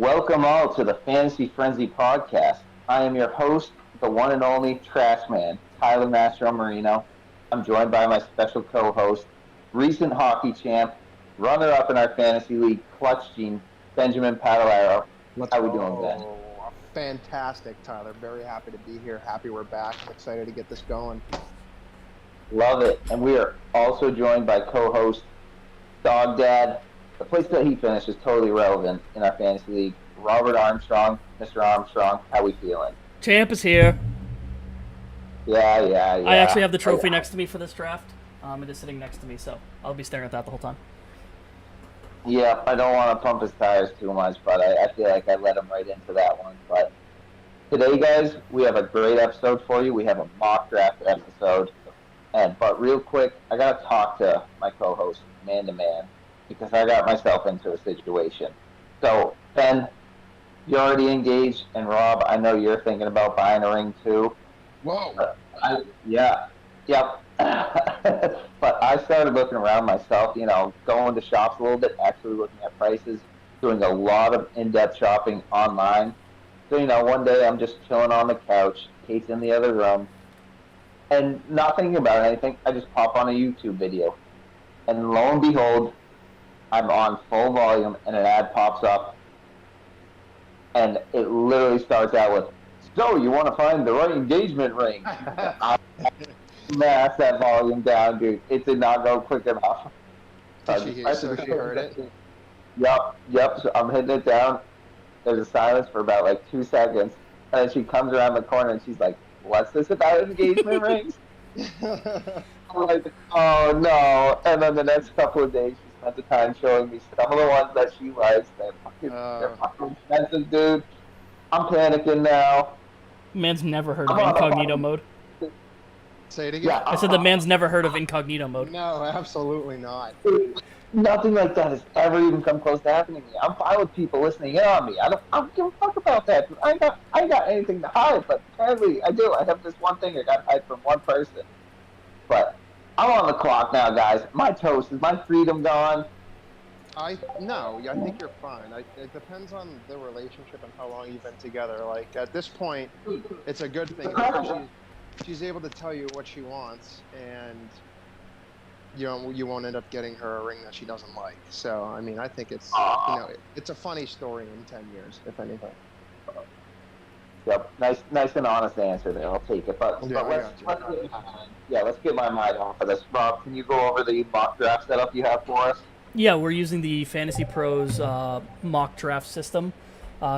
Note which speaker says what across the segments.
Speaker 1: Welcome all to the Fantasy Frenzy podcast. I am your host, the one and only Trash Man, Tyler Mastro Marino. I'm joined by my special co-host, recent hockey champ, runner-up in our fantasy league, Clutch Gene, Benjamin Padalero. How we doing, Ben?
Speaker 2: Fantastic, Tyler. Very happy to be here. Happy we're back. I'm excited to get this going.
Speaker 1: Love it. And we are also joined by co-host, Dog Dad. The place that he finished is totally relevant in our fantasy league. Robert Armstrong, Mr. Armstrong, how we feeling?
Speaker 3: Champ is here.
Speaker 1: Yeah.
Speaker 3: I actually have the trophy next to me for this draft. It is sitting next to me, so I'll be staring at that the whole time.
Speaker 1: Yeah, I don't want to pump his tires too much, but I feel like I let him right into that one. But today, guys, we have a great episode for you. We have a mock draft episode. But real quick, I got to talk to my co-host, man to man, because I got myself into a situation. So, Ben, you're already engaged, and Rob, I know you're thinking about buying a ring too.
Speaker 2: Whoa.
Speaker 1: Yep. But I started looking around myself, going to shops a little bit, actually looking at prices, doing a lot of in-depth shopping online. So, one day I'm just chilling on the couch, Kate's in the other room, and not thinking about anything, I just pop on a YouTube video. And lo and behold, I'm on full volume, and an ad pops up, and it literally starts out with, "So, you want to find the right engagement ring?" I mash that volume down, dude. It did not go quick enough.
Speaker 2: Did she heard it?
Speaker 1: Yep. So I'm hitting it down. There's a silence for about 2 seconds, and then she comes around the corner, and she's like, "What's this about engagement rings?" I'm like, "Oh, no." And then the next couple of days, she spent the time showing me some of the ones that she likes. They're fucking expensive, dude. I'm panicking now.
Speaker 3: Man's never heard of incognito mode.
Speaker 2: Say it again.
Speaker 1: Yeah,
Speaker 3: I said the man's never heard of incognito mode.
Speaker 2: No, absolutely not.
Speaker 1: Nothing like that has ever even come close to happening to me. I'm fine with people listening in on me. I don't give a fuck about that. I ain't got anything to hide, but apparently I do. I have this one thing I got to hide from one person. But I'm on the clock now, guys. My toast. Is my freedom gone?
Speaker 2: I think you're fine. It depends on the relationship and how long you've been together. Like, at this point, it's a good thing because she's able to tell you what she wants, and you won't end up getting her a ring that she doesn't like. So, I mean, I think it's it's a funny story in 10 years, if anything.
Speaker 1: Yep, nice and honest answer there. I'll take it. But let's get my mind off of this. Rob, can you go over the mock draft setup you have for us?
Speaker 3: Yeah, we're using the Fantasy Pros mock draft system.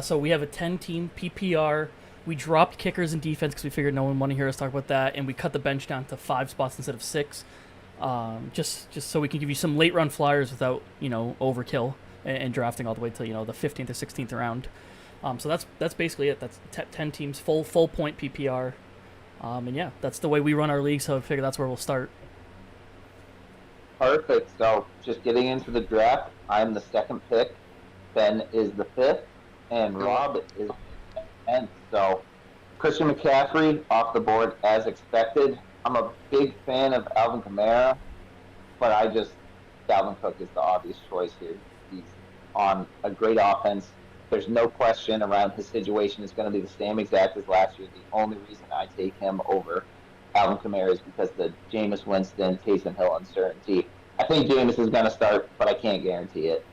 Speaker 3: So we have a 10-team PPR. We dropped kickers and defense because we figured no one wanted to hear us talk about that, and we cut the bench down to 5 spots instead of 6, just so we can give you some late run flyers without overkill and drafting all the way to the 15th or 16th round. So that's basically it. That's 10 teams, full point PPR, and yeah, that's the way we run our league. So I figure that's where we'll start.
Speaker 1: Perfect. So just getting into the draft, I'm the second pick. Ben is the 5th, and Rob is 10th. So Christian McCaffrey off the board as expected. I'm a big fan of Alvin Kamara, but Dalvin Cook is the obvious choice here. He's on a great offense. There's no question around his situation is going to be the same exact as last year. The only reason I take him over Alvin Kamara is because the Jameis Winston, Taysom Hill uncertainty. I think Jameis is going to start, but I can't guarantee it.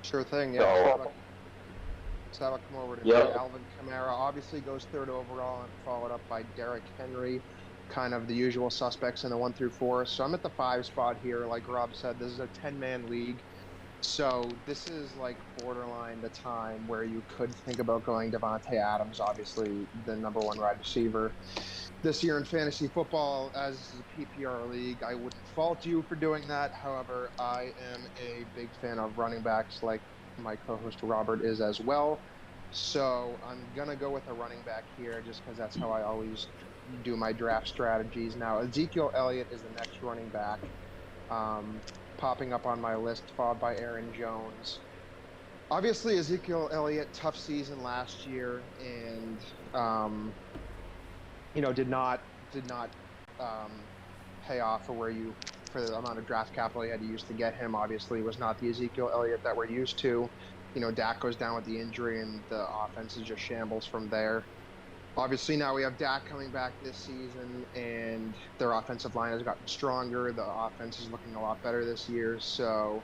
Speaker 2: Sure thing, yeah. So I would come over to Alvin Kamara. Obviously goes 3rd overall and followed up by Derrick Henry, kind of the usual suspects in the 1 through 4. So I'm at the 5 spot here. Like Rob said, this is a 10-man league. So this is like borderline the time where you could think about going Devonte Adams, obviously the number 1 wide receiver this year in fantasy football. As a PPR league, I wouldn't fault you for doing that. However, I am a big fan of running backs, like my co-host Robert is as well. So I'm going to go with a running back here just because that's how I always do my draft strategies. Now, Ezekiel Elliott is the next running back. Popping up on my list, followed by Aaron Jones. Obviously, Ezekiel Elliott, tough season last year, and did not pay off for the amount of draft capital you had to use to get him. Obviously, was not the Ezekiel Elliott that we're used to. Dak goes down with the injury and the offense is just shambles from there. Obviously, now we have Dak coming back this season, and their offensive line has gotten stronger. The offense is looking a lot better this year. So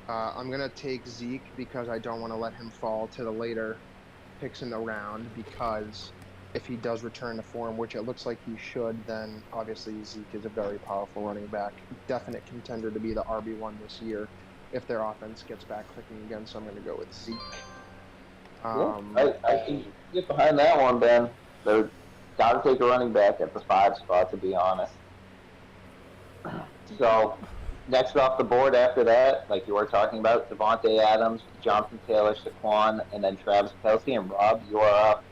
Speaker 2: I'm going to take Zeke because I don't want to let him fall to the later picks in the round, because if he does return to form, which it looks like he should, then obviously Zeke is a very powerful running back. Definite contender to be the RB1 this year if their offense gets back clicking again. So I'm going to go with Zeke.
Speaker 1: I can get behind that one, Ben. They've got to take a running back at the 5 spot, to be honest. So, next off the board after that, like you were talking about, Devonte Adams, Jonathan Taylor, Saquon, and then Travis Kelce. And Rob, you are up.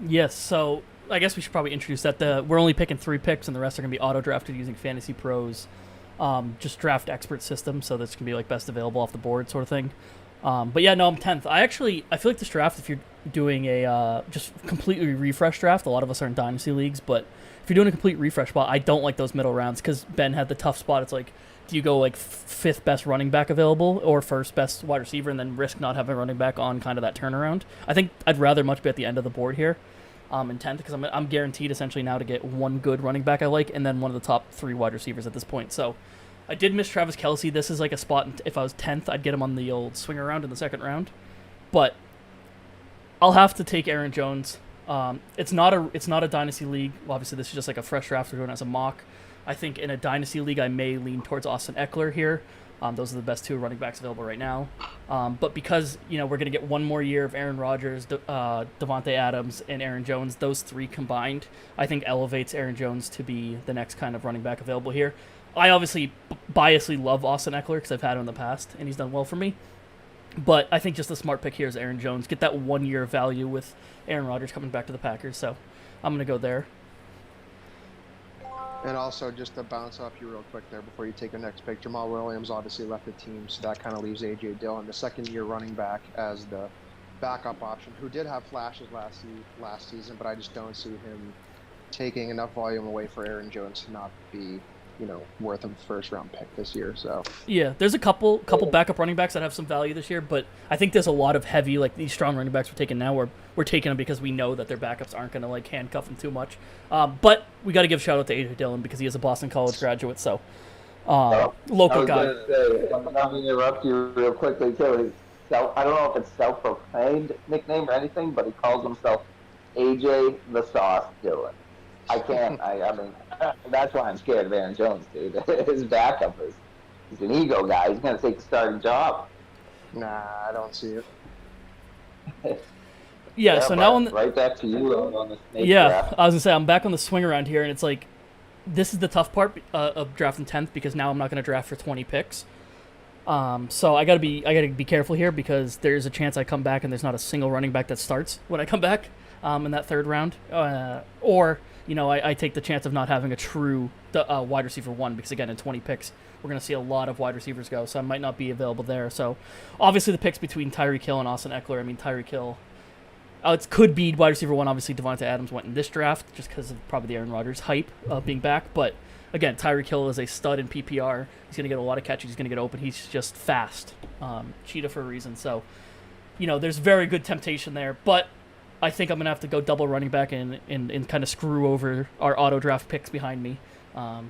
Speaker 3: Yes, so I guess we should probably introduce that. We're only picking 3 picks, and the rest are going to be auto-drafted using Fantasy Pros, just draft expert system, so this can be like best available off the board sort of thing. But yeah, no, I'm 10th. I feel like this draft, if you're doing a just completely refresh draft, a lot of us are in dynasty leagues, but if you're doing a complete refresh spot, I don't like those middle rounds because Ben had the tough spot. It's like, do you go like 5th best running back available or 1st best wide receiver and then risk not having a running back on kind of that turnaround? I think I'd rather much be at the end of the board here in 10th because I'm guaranteed essentially now to get one good running back I like and then one of the top 3 wide receivers at this point. So I did miss Travis Kelce. This is like a spot, if I was 10th, I'd get him on the old swing around in the 2nd round. But I'll have to take Aaron Jones. It's not a dynasty league. Well, obviously, this is just like a fresh draft we're doing as a mock. I think in a dynasty league, I may lean towards Austin Eckler here. Those are the best 2 running backs available right now. But because, we're going to get one more year of Aaron Rodgers, Devonte Adams, and Aaron Jones, those 3 combined, I think elevates Aaron Jones to be the next kind of running back available here. I obviously biasly love Austin Eckler because I've had him in the past, and he's done well for me. But I think just the smart pick here is Aaron Jones. Get that 1 year of value with Aaron Rodgers coming back to the Packers. So I'm going to go there.
Speaker 2: And also, just to bounce off you real quick there before you take your next pick, Jamal Williams obviously left the team, so that kind of leaves A.J. Dillon, the 2nd-year running back, as the backup option, who did have flashes last season, but I just don't see him taking enough volume away for Aaron Jones to not be worth a 1st-round pick this year. So
Speaker 3: yeah, there's a couple backup running backs that have some value this year, but I think there's a lot of heavy, like these strong running backs we're taking now. We're taking them because we know that their backups aren't going to like handcuff them too much. But we got to give a shout out to A.J. Dillon because he is a Boston College graduate, so local guy.
Speaker 1: I'm going to interrupt you real quickly too. I don't know if it's self-proclaimed nickname or anything, but he calls himself AJ the Sauce Dillon. I can't. I mean, that's why I'm scared of Aaron Jones, dude. His backup he's an ego guy. He's going to take the starting job.
Speaker 2: Nah, I don't see it.
Speaker 3: Yeah, so now
Speaker 1: right back to you on the snake
Speaker 3: I
Speaker 1: draft.
Speaker 3: was going to say, I'm back on the swing around here, and it's like, this is the tough part of drafting 10th because now I'm not going to draft for 20 picks. So I gotta be careful here because there's a chance I come back and there's not a single running back that starts when I come back in that 3rd round, or I take the chance of not having a true wide receiver 1 because again in 20 picks we're gonna see a lot of wide receivers go, so I might not be available there. So obviously the picks between Tyreek Hill and Austin Eckler. I mean Tyreek Hill, it could be wide receiver 1. Obviously Devonte Adams went in this draft just because of probably the Aaron Rodgers hype of being back, but again, Tyreek Hill is a stud in PPR. He's going to get a lot of catches. He's going to get open. He's just fast. Cheetah for a reason. So, there's very good temptation there. But I think I'm going to have to go double running back and kind of screw over our auto draft picks behind me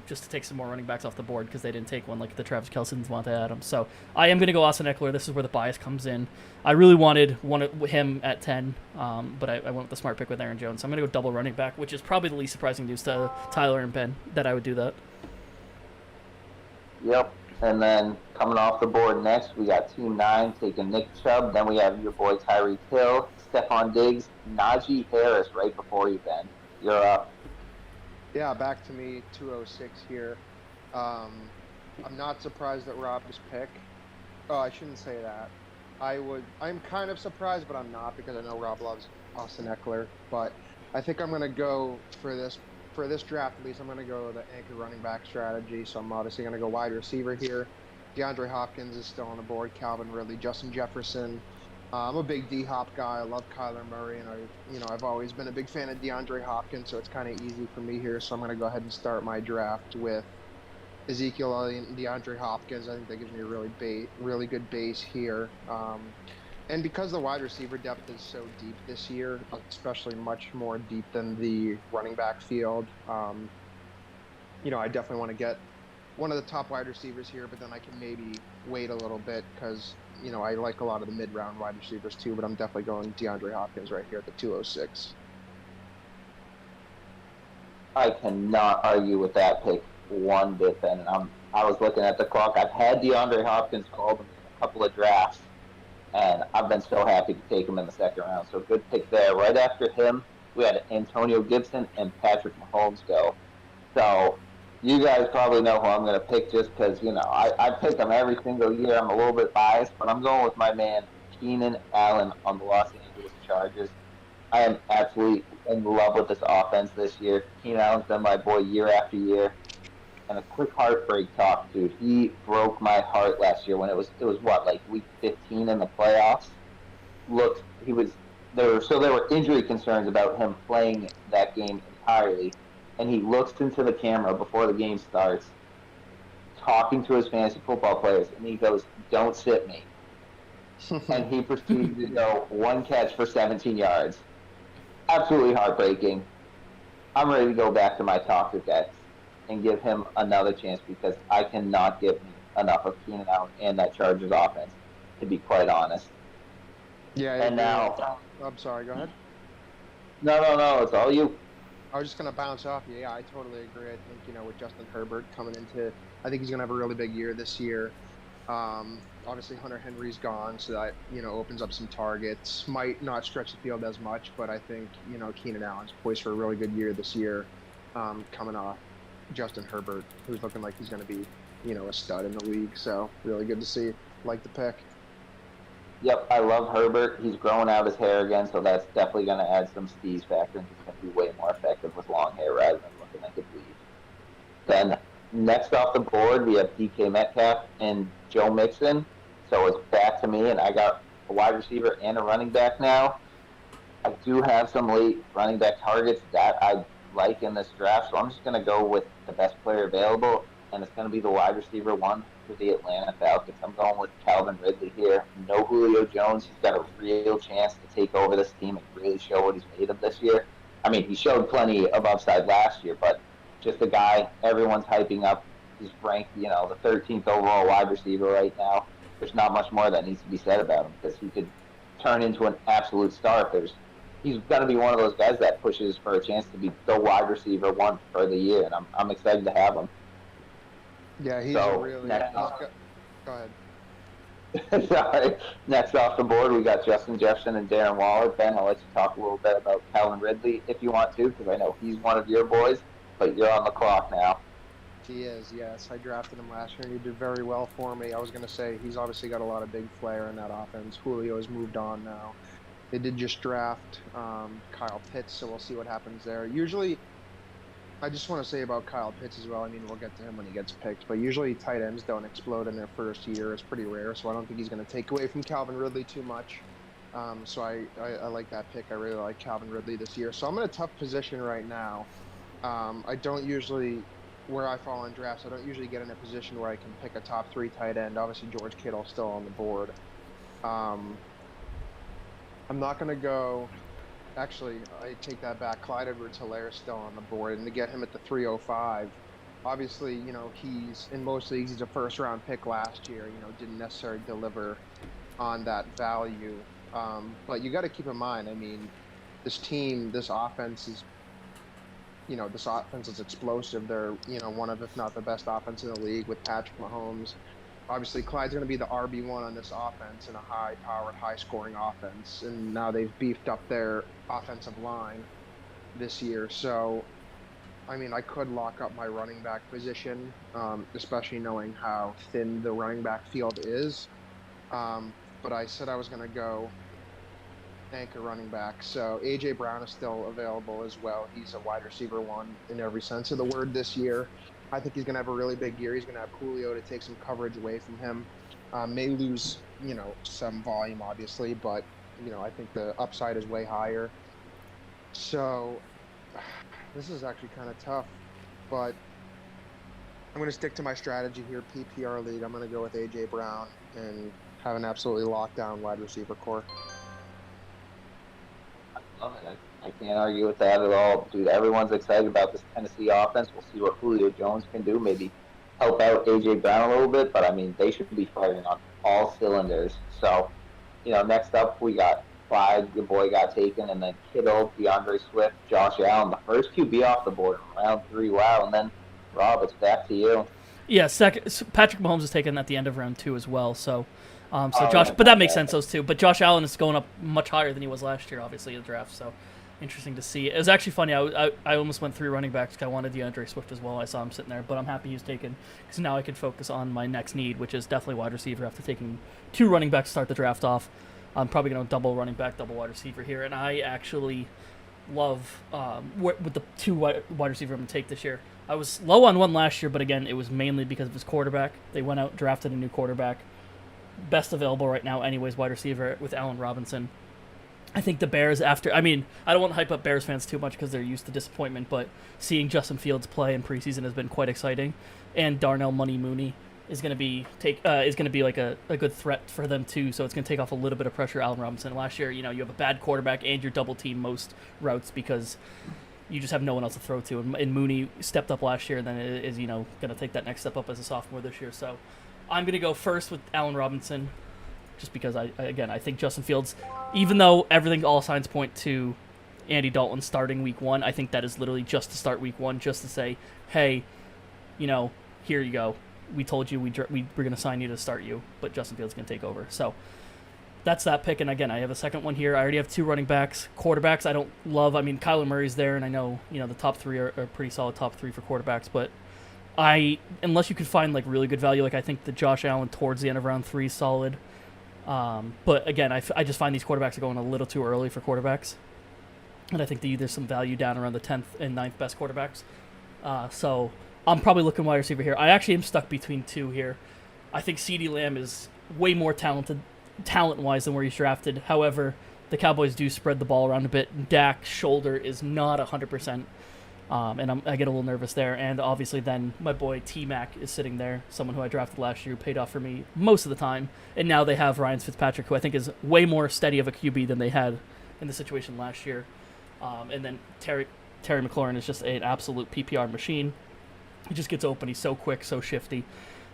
Speaker 3: just to take some more running backs off the board because they didn't take one like the Travis Kelce and Devonte Adams. So I am going to go Austin Eckler. This is where the bias comes in. I really wanted him at 10, but I went with the smart pick with Aaron Jones. So I'm going to go double running back, which is probably the least surprising news to Tyler and Ben that I would do that.
Speaker 1: Yep. And then coming off the board next, we got Team 9 taking Nick Chubb. Then we have your boy Tyreek Hill, Stephon Diggs, Najee Harris right before you, Ben. You're up.
Speaker 2: Yeah, back to me, 206 here. I'm not surprised at Rob's pick. Oh, I shouldn't say that. I'm kind of surprised, but I'm not because I know Rob loves Austin Eckler. But I think I'm going to go for this draft at least. I'm going to go the anchor running back strategy. So I'm obviously going to go wide receiver here. DeAndre Hopkins is still on the board. Calvin Ridley, Justin Jefferson. I'm a big D-Hop guy. I love Kyler Murray, and I've always been a big fan of DeAndre Hopkins, so it's kind of easy for me here. So I'm going to go ahead and start my draft with Ezekiel Elliott and DeAndre Hopkins. I think that gives me a really good base here. And because the wide receiver depth is so deep this year, especially much more deep than the running back field, I definitely want to get one of the top wide receivers here, but then I can maybe wait a little bit because, I like a lot of the mid-round wide receivers too, but I'm definitely going DeAndre Hopkins right here at the 206.
Speaker 1: I cannot argue with that pick one bit, Ben. I was looking at the clock. I've had DeAndre Hopkins called in a couple of drafts, and I've been so happy to take him in the second round. So good pick there. Right after him, we had Antonio Gibson and Patrick Mahomes go. So you guys probably know who I'm going to pick just because, I pick him every single year. I'm a little bit biased, but I'm going with my man, Keenan Allen on the Los Angeles Chargers. I am absolutely in love with this offense this year. Keenan Allen's been my boy year after year. And a quick heartbreak talk, dude. He broke my heart last year when it was what, like week 15 in the playoffs. There were injury concerns about him playing that game entirely. And he looks into the camera before the game starts, talking to his fantasy football players, and he goes, "Don't sit me." And he proceeded to go one catch for 17 yards. Absolutely heartbreaking. I'm ready to go back to my toxic ex and give him another chance because I cannot get enough of Keenan Allen and that Chargers offense, to be quite honest.
Speaker 2: Yeah.
Speaker 1: And now,
Speaker 2: I'm sorry. Go ahead.
Speaker 1: No. It's all you.
Speaker 2: I was just going to bounce off you. Yeah, I totally agree. I think, with Justin Herbert coming into, I think he's going to have a really big year this year. Obviously, Hunter Henry's gone, so that, opens up some targets. Might not stretch the field as much, but I think, Keenan Allen's poised for a really good year this year, coming off Justin Herbert, who's looking like he's going to be, a stud in the league. So really good to see. Like the pick.
Speaker 1: Yep, I love Herbert. He's growing out his hair again, so that's definitely going to add some steez factor, and he's going to be way more effective with long hair rather than looking like a dweeb. Then next off the board, we have DK Metcalf and Joe Mixon. So it's back to me, and I got a wide receiver and a running back now. I do have some late running back targets that I like in this draft, so I'm just going to go with the best player available, and it's going to be the wide receiver one for the Atlanta Falcons. I'm going with Calvin Ridley here. No Julio Jones. He's got a real chance to take over this team and really show what he's made of this year. I mean, he showed plenty of upside last year, but just a guy everyone's hyping up. He's ranked, the 13th overall wide receiver right now. There's not much more that needs to be said about him because he could turn into an absolute star. He's going to be one of those guys that pushes for a chance to be the wide receiver one for the year, and I'm excited to have him.
Speaker 2: Yeah, he's
Speaker 1: so,
Speaker 2: really. Go
Speaker 1: ahead. Sorry. Next off the board, we got Justin Jefferson and Darren Waller. Ben, I'll let you talk a little bit about Calvin Ridley if you want to, because I know he's one of your boys, but you're on the clock now.
Speaker 2: He is, yes. I drafted him last year, and he did very well for me. I was going to say he's obviously got a lot of big flair in that offense. Julio has moved on now. They did just draft Kyle Pitts, so we'll see what happens there. Usually, I just want to say about Kyle Pitts as well. I mean, we'll get to him when he gets picked, but usually tight ends don't explode in their first year. It's pretty rare, so I don't think he's going to take away from Calvin Ridley too much. So I like that pick. I really like Calvin Ridley this year. So I'm in a tough position right now. I don't usually, where I fall in drafts, I don't usually get in a position where I can pick a top 3 tight end. Obviously, George Kittle's still on the board. I'm not going to go. Actually, I take that back. Clyde Edwards-Hilaire's still on the board, and to get him at the 305, obviously, he's in most leagues he's a first-round pick last year. Didn't necessarily deliver on that value, but you got to keep in mind. I mean, this offense is, this offense is explosive. They're, one of, if not the best offense in the league with Patrick Mahomes. Obviously, Clyde's going to be the RB1 on this offense in a high-powered, high-scoring offense. And now they've beefed up their offensive line this year. So, I mean, I could lock up my running back position, especially knowing how thin the running back field is. But I said I was going to go anchor running back. So, A.J. Brown is still available as well. He's a wide receiver one in every sense of the word this year. I think he's going to have a really big year. He's going to have Julio to take some coverage away from him. May lose, some volume, obviously, but, I think the upside is way higher. So this is actually kind of tough, but I'm going to stick to my strategy here, PPR league. I'm going to go with A.J. Brown and have an absolutely locked down wide receiver core.
Speaker 1: I love it. I can't argue with that at all. Dude, everyone's excited about this Tennessee offense. We'll see what Julio Jones can do. Maybe help out A.J. Brown a little bit, but, I mean, they should be firing on all cylinders. So, next up we got Clyde, your boy, got taken, and then Kittle, DeAndre Swift, Josh Allen, the first QB off the board in round 3. Wow, and then, Rob, it's back to you.
Speaker 3: Yeah, Patrick Mahomes is taken at the end of round 2 as well, so Josh, but that makes sense, those two. But Josh Allen is going up much higher than he was last year, obviously, in the draft, so interesting to see. It was actually funny. I almost went 3 running backs because I wanted DeAndre Swift as well. I saw him sitting there, but I'm happy he's taken because now I can focus on my next need, which is definitely wide receiver after taking 2 running backs to start the draft off. I'm probably going to double running back, double wide receiver here, and I actually love with the 2 wide receiver I'm going to take this year. I was low on one last year, but again, it was mainly because of his quarterback. They went out, drafted a new quarterback. Best available right now, anyways, wide receiver with Allen Robinson. I think the Bears I don't want to hype up Bears fans too much because they're used to disappointment, but seeing Justin Fields play in preseason has been quite exciting. And Darnell Mooney is going to be like a good threat for them too, so it's going to take off a little bit of pressure. Allen Robinson last year, you have a bad quarterback and you're double team most routes because you just have no one else to throw to. And Mooney stepped up last year and then is going to take that next step up as a sophomore this year. So I'm going to go first with Allen Robinson just because I think Justin Fields, even though all signs point to Andy Dalton starting week 1, I think that is literally just to start week 1, just to say, hey, here you go. We told you we're going to sign you to start you, but Justin Fields can take over. So that's that pick. And again, I have a second one here. I already have 2 running backs. Quarterbacks, I don't love. I mean, Kyler Murray's there, and I know, the top 3 are pretty solid top 3 for quarterbacks, but unless you could find like really good value, like I think the Josh Allen towards the end of round 3 is solid. But again, I just find these quarterbacks are going a little too early for quarterbacks. And I think there's some value down around the 10th and 9th best quarterbacks. So I'm probably looking wide receiver here. I actually am stuck between 2 here. I think CeeDee Lamb is way more talent-wise than where he's drafted. However, the Cowboys do spread the ball around a bit. Dak's shoulder is not 100%. And I get a little nervous there. And obviously then my boy T-Mac is sitting there, someone who I drafted last year who paid off for me most of the time. And now they have Ryan Fitzpatrick, who I think is way more steady of a QB than they had in the situation last year. And then Terry McLaurin is just an absolute PPR machine. He just gets open. He's so quick, so shifty.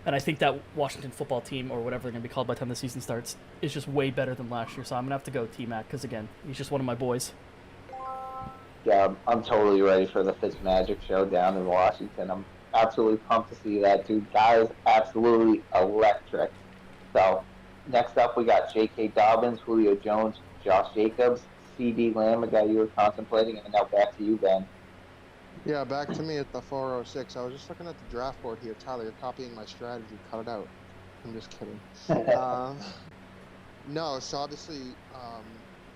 Speaker 3: And I think that Washington football team, or whatever they're going to be called by the time the season starts, is just way better than last year. So I'm going to have to go T-Mac because, again, he's just one of my boys.
Speaker 1: Yeah, I'm totally ready for the Fitzmagic show down in Washington. I'm absolutely pumped to see that, dude. Guy is absolutely electric. So, next up, we got J.K. Dobbins, Julio Jones, Josh Jacobs, C.D. Lamb, a guy you were contemplating, and now back to you, Ben.
Speaker 2: Yeah, back to me at the 406. I was just looking at the draft board here. Tyler, you're copying my strategy. Cut it out. I'm just kidding. No, so obviously,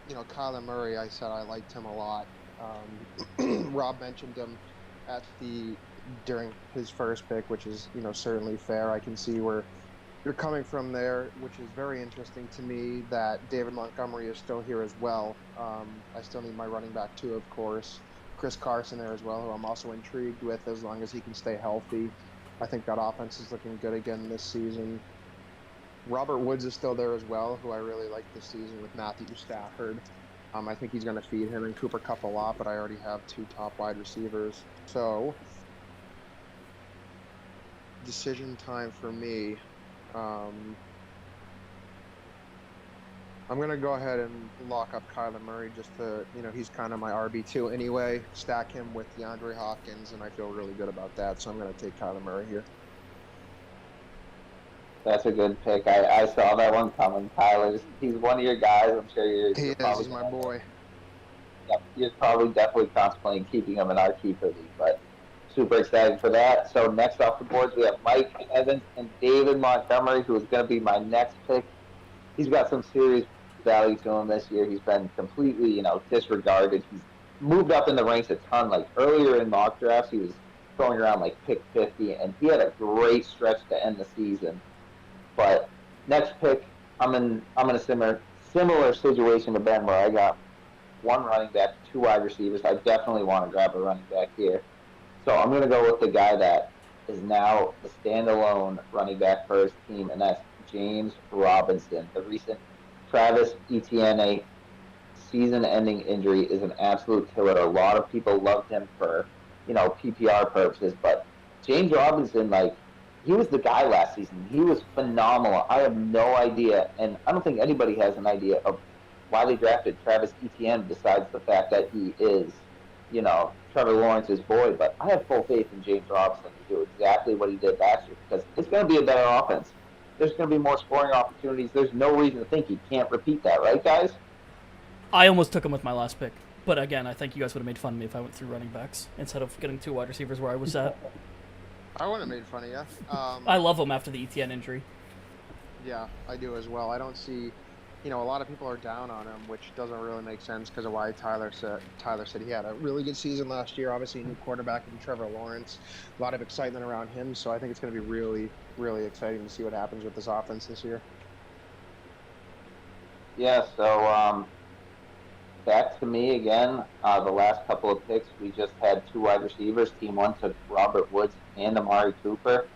Speaker 2: Kyler Murray, I said I liked him a lot. Rob mentioned him during his first pick, which is, certainly fair. I can see where you're coming from there, which is very interesting to me that David Montgomery is still here as well. I still need my running back too, of course. Chris Carson there as well, who I'm also intrigued with as long as he can stay healthy. I think that offense is looking good again this season. Robert Woods is still there as well, who I really like this season with Matthew Stafford. I think he's going to feed him and Cooper Kupp a lot, but I already have 2 top wide receivers. So, decision time for me. I'm going to go ahead and lock up Kyler Murray just to, he's kind of my RB2 anyway. Stack him with DeAndre Hawkins, and I feel really good about that. So I'm going to take Kyler Murray here.
Speaker 1: That's a good pick. I saw that one coming. Kyler, he's one of your guys. I'm sure you're
Speaker 2: he's my boy.
Speaker 1: Yep, you're probably definitely contemplating keeping him in our keeper league, but super excited for that. So next off the boards, we have Mike Evans and David Montgomery, who is going to be my next pick. He's got some serious value to him this year. He's been completely, disregarded. He's moved up in the ranks a ton. Like earlier in mock drafts, he was going around like pick 50, and he had a great stretch to end the season. But next pick, I'm in a similar situation to Ben, where I got 1 running back, 2 wide receivers. I definitely want to grab a running back here. So I'm going to go with the guy that is now the standalone running back for his team, and that's James Robinson. The recent Travis Etienne season-ending injury is an absolute killer. A lot of people loved him for, PPR purposes, but James Robinson, he was the guy last season. He was phenomenal. I have no idea, and I don't think anybody has an idea of why they drafted Travis Etienne besides the fact that he is, Trevor Lawrence's boy. But I have full faith in James Robinson to do exactly what he did last year because it's going to be a better offense. There's going to be more scoring opportunities. There's no reason to think he can't repeat that, right, guys?
Speaker 3: I almost took him with my last pick. But again, I think you guys would have made fun of me if I went through running backs instead of getting 2 wide receivers where I was at.
Speaker 2: I wouldn't have made fun of you.
Speaker 3: I love him after the Etienne injury.
Speaker 2: Yeah, I do as well. I don't see, a lot of people are down on him, which doesn't really make sense because of why Tyler said he had a really good season last year. Obviously, a new quarterback in Trevor Lawrence. A lot of excitement around him, so I think it's going to be really, really exciting to see what happens with this offense this year.
Speaker 1: Yeah, so back to me again. The last couple of picks, we just had 2 wide receivers. Team 1 took Robert Woods and Amari Cooper.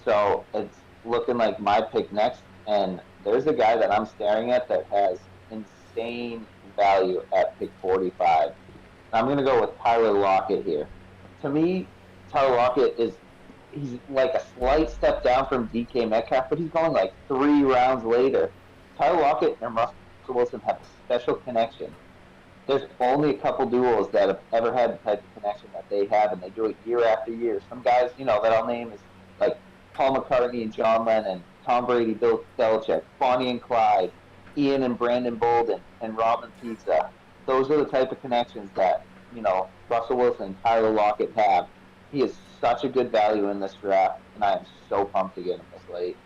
Speaker 1: So it's looking like my pick next. And there's a guy that I'm staring at that has insane value at pick 45. I'm going to go with Tyler Lockett here. To me, Tyler Lockett he's like a slight step down from DK Metcalf, but he's going 3 rounds later. Tyler Lockett and Russell Wilson have a special connection. There's only a couple duos that have ever had the type of connection that they have, and they do it year after year. Some guys, that I'll name is like Paul McCartney and John Lennon, Tom Brady, Bill Belichick, Bonnie and Clyde, Ian and Brandon Bolden, and Robin Pizza. Those are the type of connections that, Russell Wilson and Tyler Lockett have. He is such a good value in this draft, and I am so pumped to get him this late.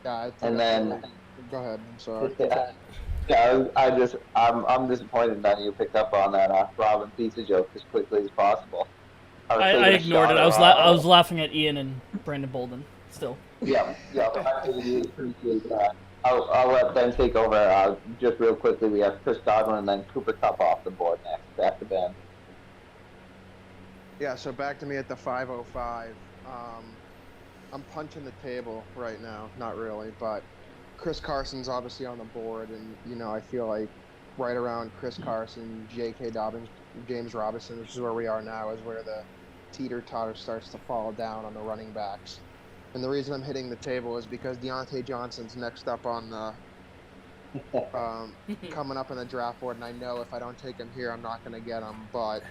Speaker 2: Yeah,
Speaker 1: and then
Speaker 2: go ahead. I'm sorry.
Speaker 1: Yeah, I'm disappointed that you picked up on that Robin Pizza joke as quickly as possible.
Speaker 3: I ignored it. I was laughing at Ian and Brandon Bolden still.
Speaker 1: Yeah, I really appreciate that. I'll let Ben take over. Just real quickly, we have Chris Godwin and then Cooper Kupp off the board next. Back to Ben.
Speaker 2: Yeah, so back to me at the 505. I'm punching the table right now. Not really, but Chris Carson's obviously on the board, and, I feel like right around Chris Carson, J.K. Dobbins, James Robinson, which is where we are now, is where the teeter-totter starts to fall down on the running backs. And the reason I'm hitting the table is because Deontay Johnson's next up on the coming up in the draft board, and I know if I don't take him here, I'm not going to get him. But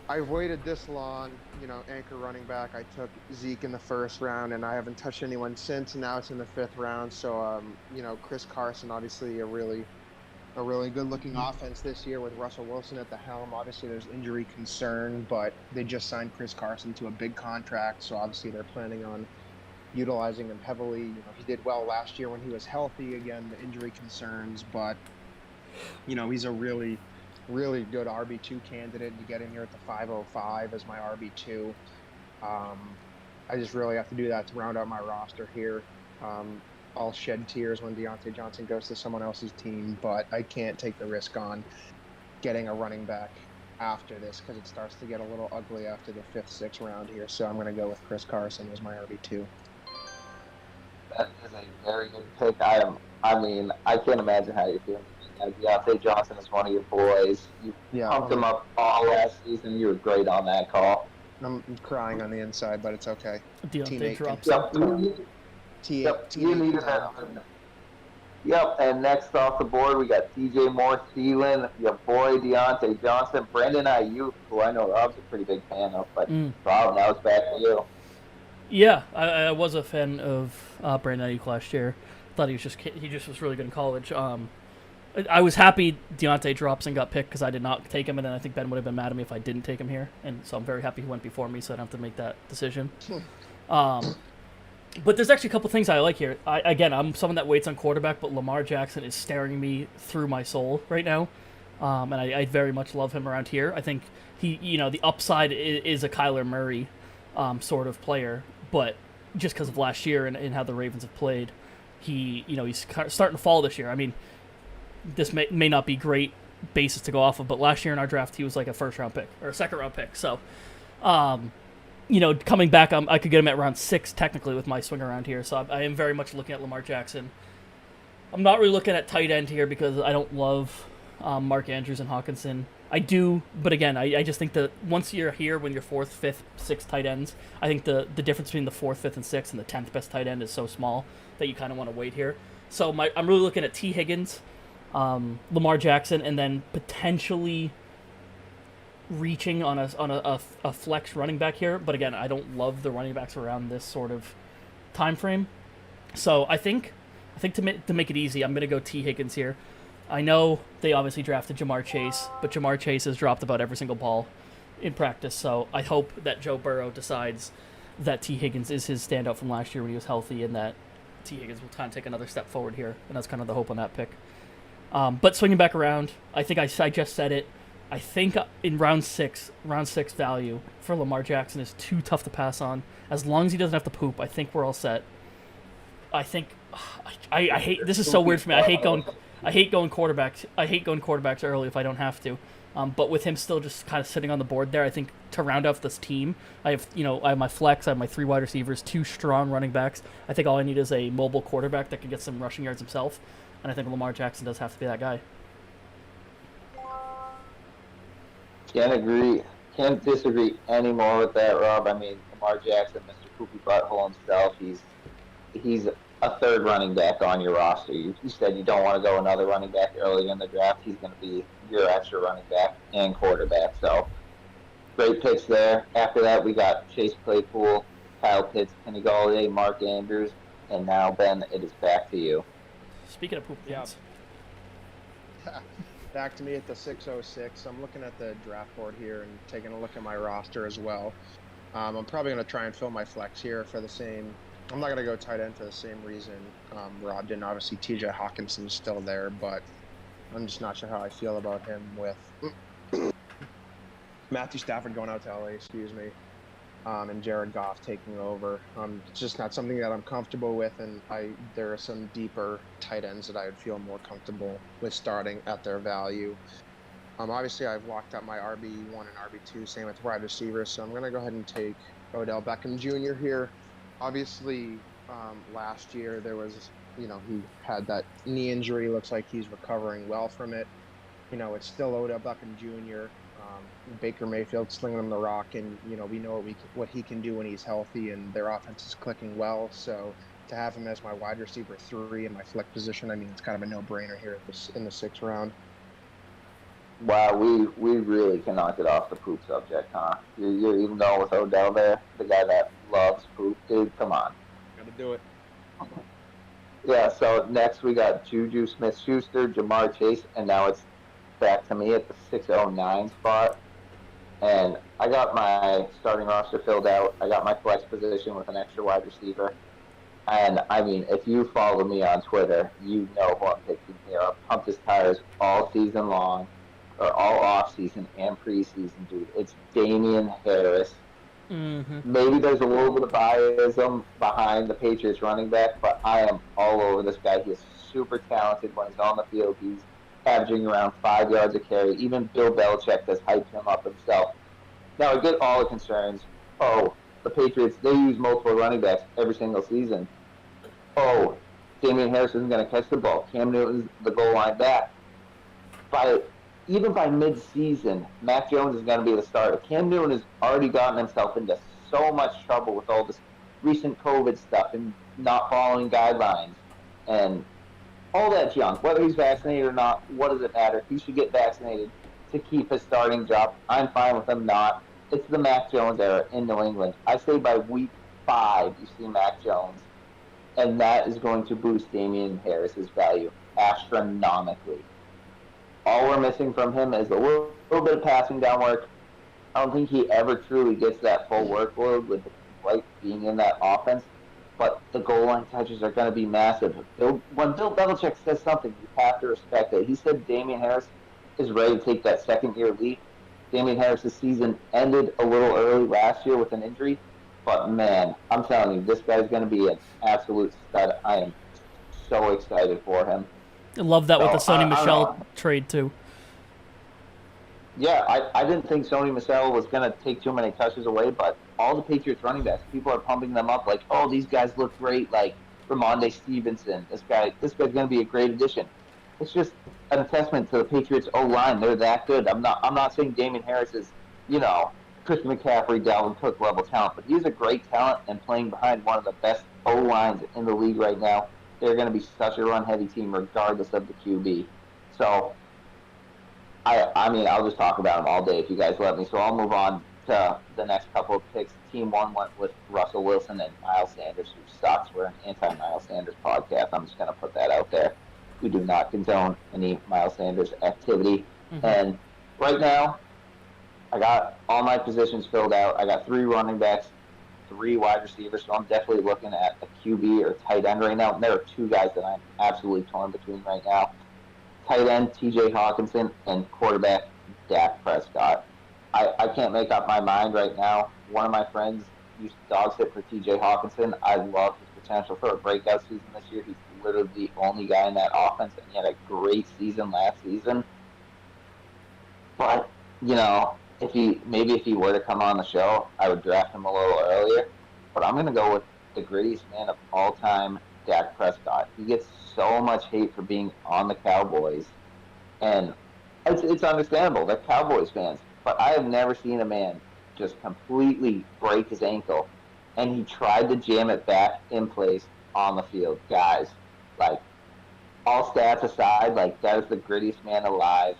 Speaker 2: I've waited this long, anchor running back. I took Zeke in the first round, and I haven't touched anyone since. And now it's in the 5th round. So, Chris Carson, obviously a really good-looking offense this year with Russell Wilson at the helm. Obviously, there's injury concern, but they just signed Chris Carson to a big contract, so obviously they're planning on utilizing him heavily. He did well last year when he was healthy. Again, the injury concerns, but, he's a really, really good RB2 candidate to get in here at the 505 as my RB2. I just really have to do that to round out my roster here. I'll shed tears when Deontay Johnson goes to someone else's team, but I can't take the risk on getting a running back after this because it starts to get a little ugly after the 5th, 6th round here. So I'm going to go with Chris Carson as my RB2.
Speaker 1: That is a very good pick. I can't imagine how you're feeling. Deontay Johnson is one of your boys. You pumped him up all last season. You were great on that call.
Speaker 2: I'm crying on the inside, but it's okay.
Speaker 3: Deontay drops.
Speaker 1: You needed that. Yep, and next off the board, we got DJ Moore, Thielen, your boy Deontay Johnson, Brandon Ayuk, who I know Rob's a pretty big fan of, but Rob, now it's back to you.
Speaker 3: Yeah, I was a fan of Brandon Ayuk last year. Thought he just was really good in college. I was happy Deontay drops and got picked because I did not take him, and then I think Ben would have been mad at me if I didn't take him here, and so I'm very happy he went before me, so I don't have to make that decision. But there's actually a couple things I like here. I'm someone that waits on quarterback, but Lamar Jackson is staring me through my soul right now, and I very much love him around here. I think he, the upside is a Kyler Murray sort of player, but just because of last year and how the Ravens have played, he's starting to fall this year. I mean, this may not be great basis to go off of, but last year in our draft, he was like a 1st-round pick or a 2nd-round pick. So, coming back, I could get him at round 6 technically with my swing around here. So I am very much looking at Lamar Jackson. I'm not really looking at tight end here because I don't love Mark Andrews and Hawkinson. I do, but again, I just think that once you're here, when you're 4th, 5th, 6th tight ends, I think the difference between the 4th, 5th, and 6th and the 10th best tight end is so small that you kind of want to wait here. So I'm really looking at T. Higgins, Lamar Jackson, and then potentially reaching on a flex running back here. But again, I don't love the running backs around this sort of time frame. So I think to make it easy, I'm going to go T. Higgins here. I know they obviously drafted Jamar Chase, but Jamar Chase has dropped about every single ball in practice. So I hope that Joe Burrow decides that T. Higgins is his standout from last year when he was healthy, and that T. Higgins will kind of take another step forward here. And that's kind of the hope on that pick. But swinging back around, I think I just said it. I think in round 6 value for Lamar Jackson is too tough to pass on. As long as he doesn't have to poop, I think we're all set. I think I hate this is so weird for me. I hate going quarterbacks. I hate going quarterbacks early if I don't have to. But with him still just kind of sitting on the board there, I think to round off this team, I have my flex, I have my 3 wide receivers, 2 strong running backs. I think all I need is a mobile quarterback that can get some rushing yards himself, and I think Lamar Jackson does have to be that guy.
Speaker 1: Can't disagree anymore with that, Rob. I mean, Lamar Jackson, Mr. Poopy Butthole himself, he's a 3rd running back on your roster. You said you don't want to go another running back early in the draft. He's going to be your extra running back and quarterback. So, great picks there. After that, we got Chase Claypool, Kyle Pitts, Kenny Golladay, Mark Andrews, and now, Ben, it is back to you.
Speaker 3: Speaking of poop pants.
Speaker 2: Back to me at the 606. I'm looking at the draft board here and taking a look at my roster as well. I'm probably going to try and fill my flex here for the same. I'm not going to go tight end for the same reason Rob didn't. Obviously, TJ Hawkinson's still there, but I'm just not sure how I feel about him with Matthew Stafford going out to LA, and Jared Goff taking over. It's just not something that I'm comfortable with, and there are some deeper tight ends that I would feel more comfortable with starting at their value. Obviously, I've locked up my RB1 and RB2, same with wide receivers, so I'm going to go ahead and take Odell Beckham Jr. here. Obviously, last year there was, he had that knee injury. Looks like he's recovering well from it. It's still Odell Beckham Jr., Baker Mayfield slinging him the rock, and we know what he can do when he's healthy, and their offense is clicking well. So to have him as my wide receiver 3 in my flex position, I mean, it's kind of a no-brainer here in the 6th round.
Speaker 1: Wow, we really cannot get off the poop subject, huh? You're even going with Odell there, the guy that loves poop, dude. Come on.
Speaker 2: Gotta do it.
Speaker 1: Yeah. So next we got Juju Smith-Schuster, Jamar Chase, and now it's back to me at the 609 spot. And I got my starting roster filled out. I got my flex position with an extra wide receiver. And, I mean, if you follow me on Twitter, you know who I'm picking here. I've pumped his tires all season long, or all off-season and preseason, dude. It's Damian Harris.
Speaker 3: Mm-hmm.
Speaker 1: Maybe there's a little bit of biasm behind the Patriots running back, but I am all over this guy. He is super talented when he's on the field. He's averaging around 5 yards a carry. Even Bill Belichick has hyped him up himself. Now, I get all the concerns. Oh, the Patriots, they use multiple running backs every single season. Oh, Damian Harris isn't going to catch the ball. Cam Newton's the goal line back. Even by mid-season, Mac Jones is going to be the starter. Cam Newton has already gotten himself into so much trouble with all this recent COVID stuff and not following guidelines and all that junk. Whether he's vaccinated or not, what does it matter? He should get vaccinated to keep his starting job. I'm fine with him not. It's the Mac Jones era in New England. I say by week 5, you see Mac Jones, and that is going to boost Damian Harris's value astronomically. All we're missing from him is a little bit of passing down work. I don't think he ever truly gets that full workload with White being in that offense, but the goal line touches are going to be massive. When Bill Belichick says something, you have to respect it. He said Damian Harris is ready to take that second-year leap. Damian Harris' season ended a little early last year with an injury, but man, I'm telling you, this guy's going to be an absolute stud. I am so excited for him.
Speaker 3: I love that with the Sony Michelle trade, too.
Speaker 1: Yeah, I didn't think Sony Michelle was going to take too many touches away, but all the Patriots running backs, people are pumping them up like, oh, these guys look great, like Ramondre Stevenson. This guy's going to be a great addition. It's just an testament to the Patriots O line. They're that good. I'm not saying Damian Harris is, Christian McCaffrey, Dalvin Cook level talent, but he's a great talent and playing behind one of the best O lines in the league right now. They're going to be such a run heavy team regardless of the QB. So I mean, I'll just talk about them all day if you guys let me. So I'll move on to the next couple of picks. Team 1 went with Russell Wilson and Miles Sanders, who sucks. We're an anti-Miles Sanders podcast. I'm just going to put that out there. We do not condone any Miles Sanders activity. Mm-hmm. And right now, I got all my positions filled out. I got 3 running backs, 3 wide receivers, so I'm definitely looking at a QB or tight end right now. And there are 2 guys that I'm absolutely torn between right now. Tight end TJ Hawkinson and quarterback Dak Prescott. I can't make up my mind right now. One of my friends used to dog sit for TJ Hawkinson. I love his potential for a breakout season this year. He's literally the only guy in that offense, and he had a great season last season. But, if he were to come on the show, I would draft him a little earlier. But I'm going to go with the grittiest man of all time, Dak Prescott. He gets so much hate for being on the Cowboys, and it's understandable. They're Cowboys fans, but I have never seen a man just completely break his ankle, and he tried to jam it back in place on the field. Guys, like, all stats aside, like, that is the grittiest man alive.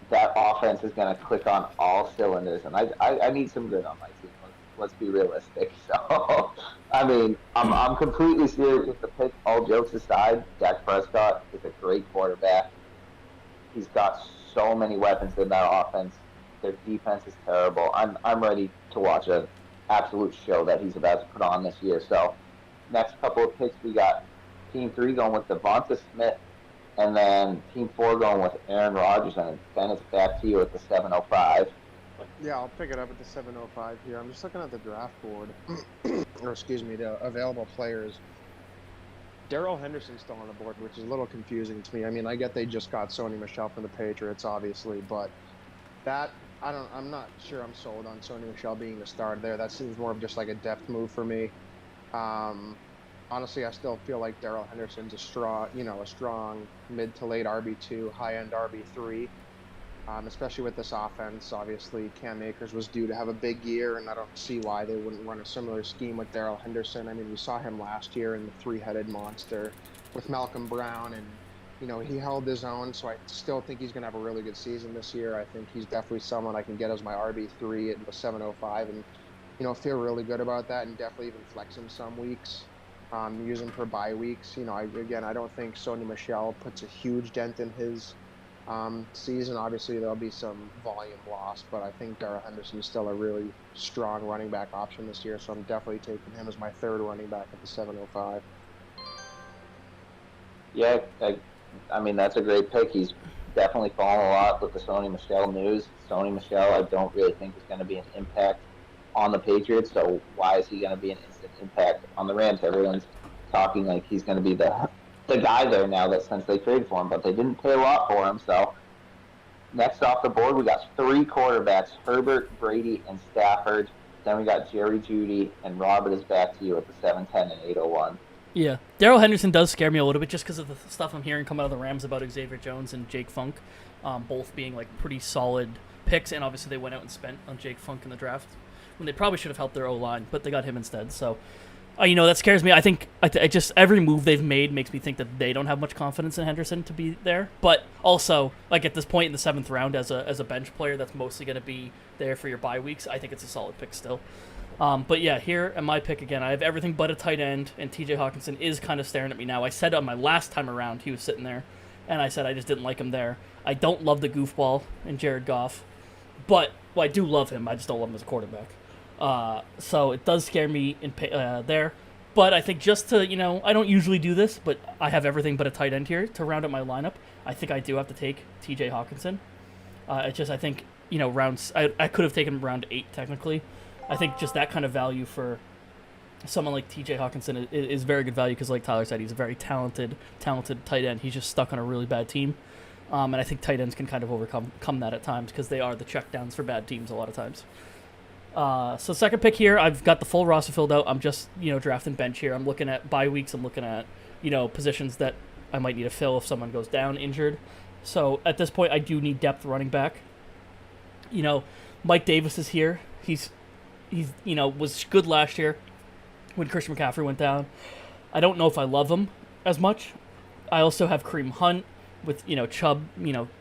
Speaker 1: That offense is going to click on all cylinders, and I need some grit on my team. Let's be realistic. So, I mean, I'm completely serious with the pick. All jokes aside, Dak Prescott is a great quarterback. He's got so many weapons in that offense. Their defense is terrible. I'm ready to watch an absolute show that he's about to put on this year. So, next couple of picks, we got Team 3 going with Devonta Smith, and then Team 4 going with Aaron Rodgers, and then it's back to you at the 705.
Speaker 2: Yeah, I'll pick it up at the 705 here. I'm just looking at the draft board, or excuse me, the available players. Darrell Henderson's still on the board, which is a little confusing to me. I mean, I get they just got Sony Michelle from the Patriots, obviously, but I'm not sure I'm sold on Sony Michelle being the starter there. That seems more of just like a depth move for me. Honestly, I still feel like Darrell Henderson's a strong mid to late RB2, high-end RB3. Especially with this offense. Obviously, Cam Akers was due to have a big year, and I don't see why they wouldn't run a similar scheme with Darrell Henderson. I mean, we saw him last year in the 3-headed monster with Malcolm Brown, and, he held his own, so I still think he's going to have a really good season this year. I think he's definitely someone I can get as my RB3 at the 705 and, feel really good about that, and definitely even flex him some weeks. Use him for bye weeks. I don't think Sony Michelle puts a huge dent in his season. Obviously, there'll be some volume loss, but I think Darrell Henderson is still a really strong running back option this year, so I'm definitely taking him as my 3rd running back at the 705.
Speaker 1: Yeah, I mean, that's a great pick. He's definitely fallen a lot with the Sony Michelle news. Sony Michelle, I don't really think is going to be an impact on the Patriots, so why is he going to be an instant impact on the Rams? Everyone's talking like he's going to be the guy there now that since they traded for him, but they didn't pay a lot for him. So next off the board, we got 3 quarterbacks, Herbert, Brady, and Stafford. Then we got Jerry Jeudy, and Robert is back to you at the 710 and 801.
Speaker 3: Yeah, Darrell Henderson does scare me a little bit just because of the stuff I'm hearing come out of the Rams about Xavier Jones and Jake Funk, both being like pretty solid picks, and obviously they went out and spent on Jake Funk in the draft when they probably should have helped their O-line, but they got him instead. So, that scares me. I think I just every move they've made makes me think that they don't have much confidence in Henderson to be there. But also, like at this point in the 7th round, as a bench player that's mostly going to be there for your bye weeks, I think it's a solid pick still. But yeah, here at my pick again, I have everything but a tight end, and TJ Hawkinson is kind of staring at me now. I said on my last time around he was sitting there, and I said I just didn't like him there. I don't love the goofball in Jared Goff, but I do love him. I just don't love him as a quarterback. So it does scare me there. But I think just to, I don't usually do this, but I have everything but a tight end here to round up my lineup. I think I do have to take TJ Hawkinson. I think, rounds, I could have taken round 8 technically. I think just that kind of value for someone like TJ Hawkinson is very good value because, like Tyler said, he's a very talented tight end. He's just stuck on a really bad team. And I think tight ends can kind of overcome that at times because they are the checkdowns for bad teams a lot of times. So second pick here, I've got the full roster filled out. I'm just, drafting bench here. I'm looking at bye weeks. I'm looking at, positions that I might need to fill if someone goes down injured. So at this point, I do need depth running back. Mike Davis is here. He's was good last year when Christian McCaffrey went down. I don't know if I love him as much. I also have Kareem Hunt with, Chubb,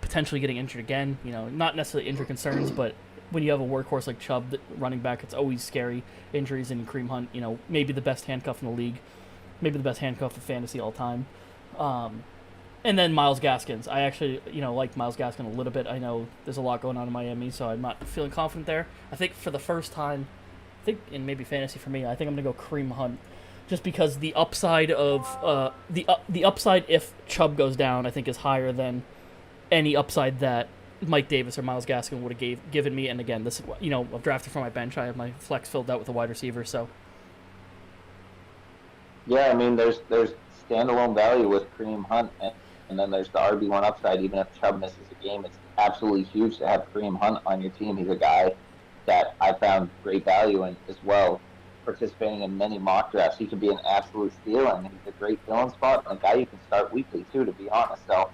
Speaker 3: potentially getting injured again. Not necessarily injury concerns, but when you have a workhorse like Chubb, running back, it's always scary. Injuries in Kareem Hunt, maybe the best handcuff in the league, maybe the best handcuff of fantasy all time. And then Myles Gaskins. I actually, like Myles Gaskins a little bit. I know there's a lot going on in Miami, so I'm not feeling confident there. I think for the first time, in maybe fantasy for me, I think I'm going to go Kareem Hunt. Just because the upside of the upside if Chubb goes down, I think is higher than any upside that Mike Davis or Myles Gaskin would have given me. And again, this I've drafted from my bench. I have my flex filled out with a wide receiver. So
Speaker 1: yeah, I mean there's standalone value with Kareem Hunt, and then there's the RB1 upside. Even if Chubb misses a game, it's absolutely huge to have Kareem Hunt on your team. He's a guy that I found great value in as well. Participating in many mock drafts, he could be an absolute steal, and he's a great filling spot, and a guy you can start weekly too, to be honest. So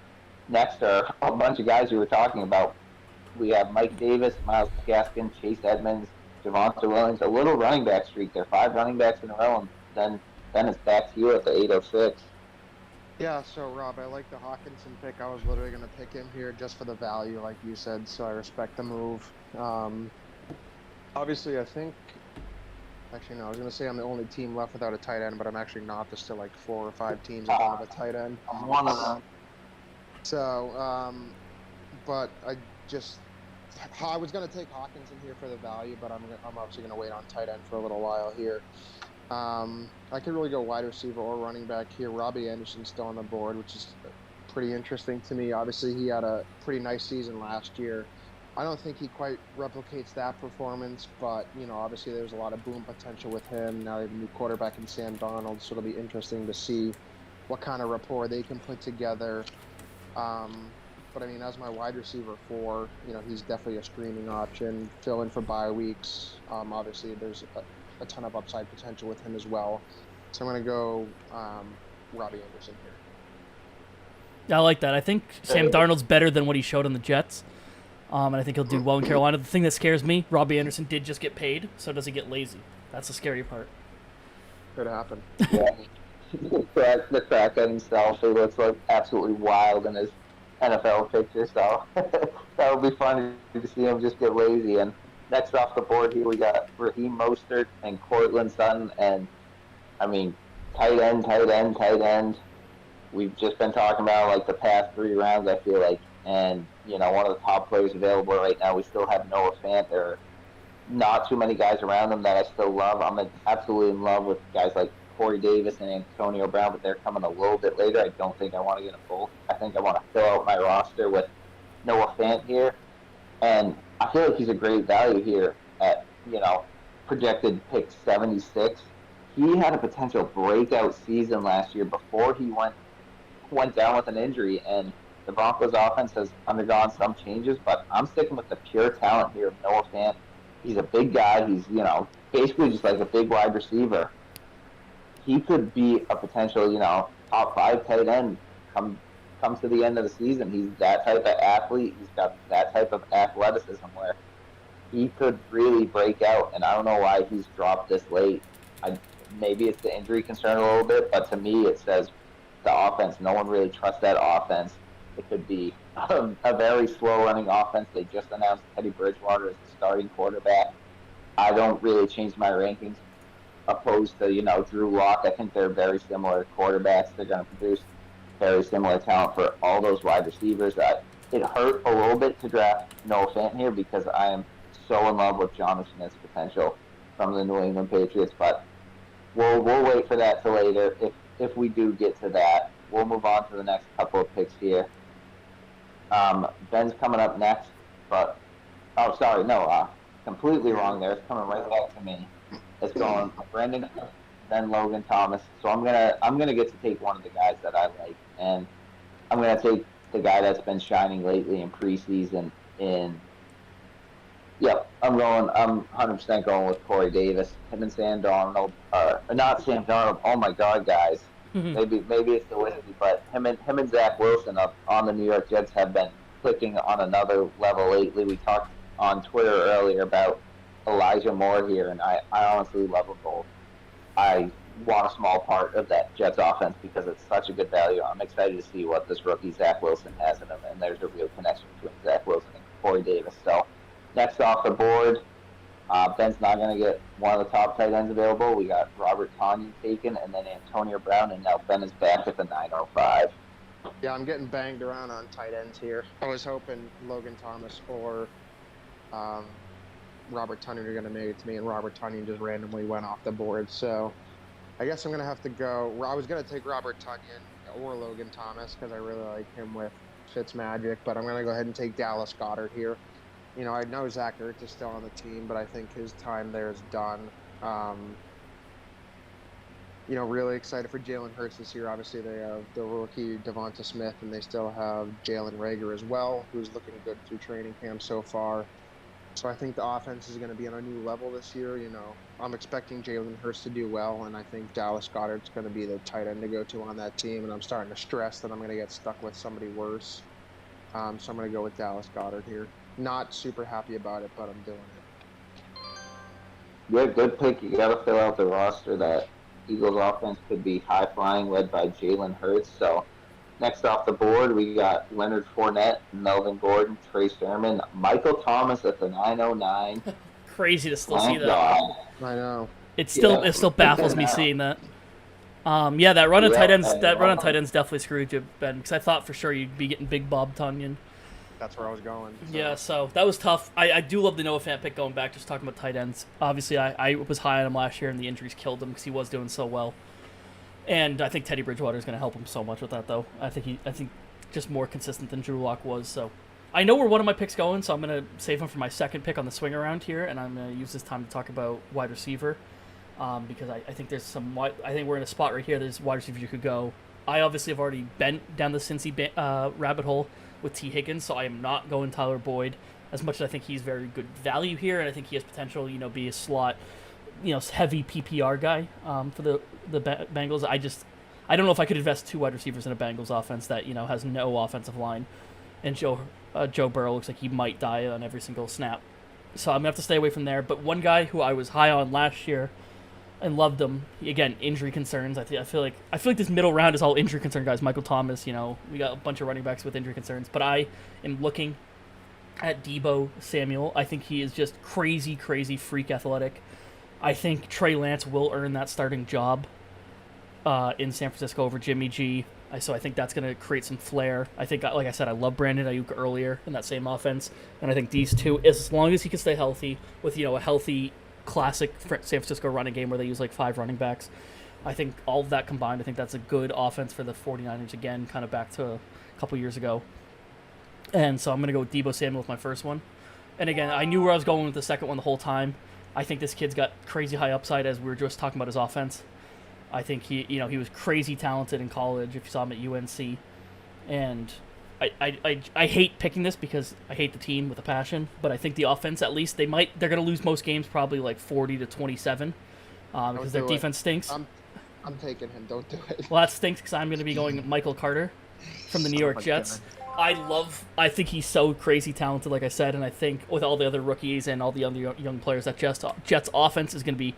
Speaker 1: next are a bunch of guys you were talking about. We have Mike Davis, Myles Gaskin, Chase Edmonds, Devonte Williams, a little running back streak there, 5 running backs in a row, and then it's back to you at the 806.
Speaker 2: Yeah, so Rob, I like the Hawkinson pick. I was literally going to pick him here just for the value, like you said, so I respect the move. Obviously, I think actually, no, I was going to say I'm the only team left without a tight end, but I'm actually not. There's still like 4 or 5 teams that don't have a tight end.
Speaker 1: I'm one of them.
Speaker 2: So, but I was going to take Hawkinson here for the value, but I'm obviously going to wait on tight end for a little while here. I could really go wide receiver or running back here. Robbie Anderson's still on the board, which is pretty interesting to me. Obviously, he had a pretty nice season last year. I don't think he quite replicates that performance, but, obviously there's a lot of boom potential with him. Now they have a new quarterback in Sam Darnold, so it'll be interesting to see what kind of rapport they can put together. But, I mean, as my wide receiver 4, he's definitely a streaming option. Fill in for bye weeks. Obviously, there's a ton of upside potential with him as well. So I'm going to go Robbie Anderson here.
Speaker 3: Yeah, I like that. I think Sam Darnold's better than what he showed on the Jets. And I think he'll do well in Carolina. The thing that scares me, Robbie Anderson did just get paid, so does he get lazy? That's the scary part.
Speaker 2: Could happen.
Speaker 1: Yeah. The crackhead himself, he looks like absolutely wild in his NFL picture, so that would be funny to see him just get lazy. And next off the board here, we got Raheem Mostert and Cortland Sutton, and, I mean, tight end. We've just been talking about, like, the past 3 rounds, I feel like, and, one of the top players available right now, we still have Noah Fant. There are not too many guys around him that I still love. I'm absolutely in love with guys like Corey Davis and Antonio Brown, but they're coming a little bit later. I don't think I want to get a both. I think I want to fill out my roster with Noah Fant here, and I feel like he's a great value here at, projected pick 76. He had a potential breakout season last year before he went down with an injury, and the Broncos offense has undergone some changes, but I'm sticking with the pure talent here of Noah Fant. He's a big guy. He's, basically just like a big wide receiver. He could be a potential, top 5 tight end come to the end of the season. He's that type of athlete. He's got that type of athleticism where he could really break out, and I don't know why he's dropped this late. Maybe it's the injury concern a little bit, but to me it says the offense, no one really trusts that offense. It could be a very slow-running offense. They just announced Teddy Bridgewater as the starting quarterback. I don't really change my rankings opposed to, Drew Lock. I think they're very similar quarterbacks. They're going to produce very similar talent for all those wide receivers. It hurt a little bit to draft Noah Fant here because I am so in love with Jonnu Smith's potential from the New England Patriots, but we'll wait for that till later. If we do get to that, we'll move on to the next couple of picks here. Ben's coming up next, but completely wrong there. It's coming right back to me. It's going Brendan, then Logan Thomas. So I'm gonna get to take one of the guys that I like, and I'm gonna take the guy that's been shining lately in preseason. I'm 100% going with Corey Davis. Him and Sam Darnold, not Sam Darnold. Oh my God, guys! Maybe it's the whiskey, but him and Zach Wilson on the New York Jets have been clicking on another level lately. We talked on Twitter earlier about Elijah Moore here, and I honestly love them both. I want a small part of that Jets offense because it's such a good value. I'm excited to see what this rookie Zach Wilson has in him, and there's a real connection between Zach Wilson and Corey Davis. So next off the board, Ben's not going to get one of the top tight ends available. We got Robert Tonyan taken, and then Antonio Brown, and now Ben is back at the 905.
Speaker 2: Yeah, I'm getting banged around on tight ends here. I was hoping Logan Thomas or Robert Tonyan were going to make it to me, and Robert Tonyan just randomly went off the board. So I guess I'm going to have to go. I was going to take Robert Tonyan or Logan Thomas because I really like him with Fitzmagic, but I'm going to go ahead and take Dallas Goedert here. You know, I know Zach Ertz is still on the team, but I think his time there is done. You know, really excited for Jalen Hurts this year. Obviously, they have the rookie Devonta Smith, and they still have Jalen Reagor as well, who's looking good through training camp so far. So I think the offense is going to be on a new level this year. You know, I'm expecting Jalen Hurts to do well, and I think Dallas Goedert's going to be the tight end to go to on that team, and I'm starting to stress that I'm going to get stuck with somebody worse. So I'm going to go with Dallas Goedert here. Not super happy about it, but I'm doing it.
Speaker 1: Yeah, good pick. You got to fill out the roster. That Eagles offense could be high-flying, led by Jalen Hurts. So next off the board, we got Leonard Fournette, Melvin Gordon, Trey Sermon, Michael Thomas at the 909.
Speaker 3: Crazy to still see that.
Speaker 1: God.
Speaker 2: I know.
Speaker 3: It still baffles me seeing that. That run on tight ends definitely screwed you, Ben, because I thought for sure you'd be getting Big Bob Tonyan.
Speaker 2: That's where I was going. So.
Speaker 3: Yeah, so that was tough. I do love the Noah Fant pick going back, just talking about tight ends. Obviously, I was high on him last year, and the injuries killed him because he was doing so well. And I think Teddy Bridgewater is going to help him so much with that, though. I think just more consistent than Drew Lock was. So I know where one of my picks going, so I'm going to save him for my second pick on the swing around here, and I'm going to use this time to talk about wide receiver because I think there's some. I think we're in a spot right here. There's wide receivers you could go. I obviously have already bent down the Cincy rabbit hole with T. Higgins, so I am not going Tyler Boyd as much as I think he's very good value here, and I think he has potential, be a slot, heavy PPR guy for the Bengals. I don't know if I could invest two wide receivers in a Bengals offense that, has no offensive line, and Joe Burrow looks like he might die on every single snap. So I'm going to have to stay away from there, but one guy who I was high on last year and loved him. Again, injury concerns. I feel like this middle round is all injury concern guys. Michael Thomas, we got a bunch of running backs with injury concerns, but I am looking at Dibo Samuel. I think he is just crazy freak athletic. I think Trey Lance will earn that starting job in San Francisco over Jimmy G. So I think that's going to create some flair. I think, like I said, I love Brandon Ayuk earlier in that same offense, and I think these two, as long as he can stay healthy with a healthy classic San Francisco running game where they use like 5 running backs, I think all of that combined, I think that's a good offense for the 49ers again, kind of back to a couple years ago. And so I'm going to go with Dibo Samuel with my first one. And again, I knew where I was going with the second one the whole time. I think this kid's got crazy high upside, as we were just talking about his offense. I think he was crazy talented in college if you saw him at UNC. And I hate picking this because I hate the team with a passion, but I think the offense, at least, they're going to lose most games probably like 40-27 because their defense stinks.
Speaker 2: I'm taking him. Don't do it.
Speaker 3: Well, that stinks because I'm going to be going Michael Carter from the New York Jets. God. I think he's so crazy talented, like I said, and I think with all the other rookies and all the other young players, that Jets offense is going to be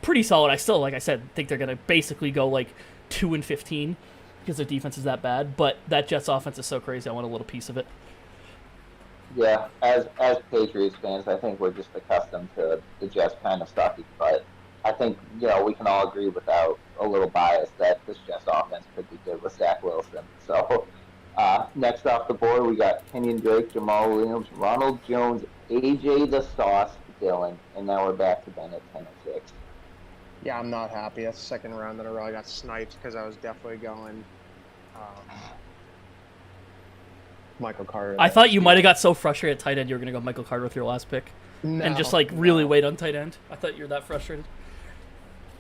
Speaker 3: pretty solid. I still, like I said, think they're going to basically go like 2-15 because their defense is that bad, but that Jets offense is so crazy, I want a little piece of it.
Speaker 1: Yeah, as Patriots fans, I think we're just accustomed to the Jets kind of sucking, but I think, we can all agree without a little bias that this Jets offense could be good with Zach Wilson. So next off the board, we got Kenyon Drake, Jamal Williams, Ronald Jones, AJ the Sauce Dillon, and now we're back to Ben at 10-6.
Speaker 2: Yeah, I'm not happy. That's the second round that I really got sniped because I was definitely going Michael Carter.
Speaker 3: I thought you might have got so frustrated at tight end you were going to go Michael Carter with your last pick.
Speaker 2: No,
Speaker 3: and just really wait on tight end. I thought you were that frustrated.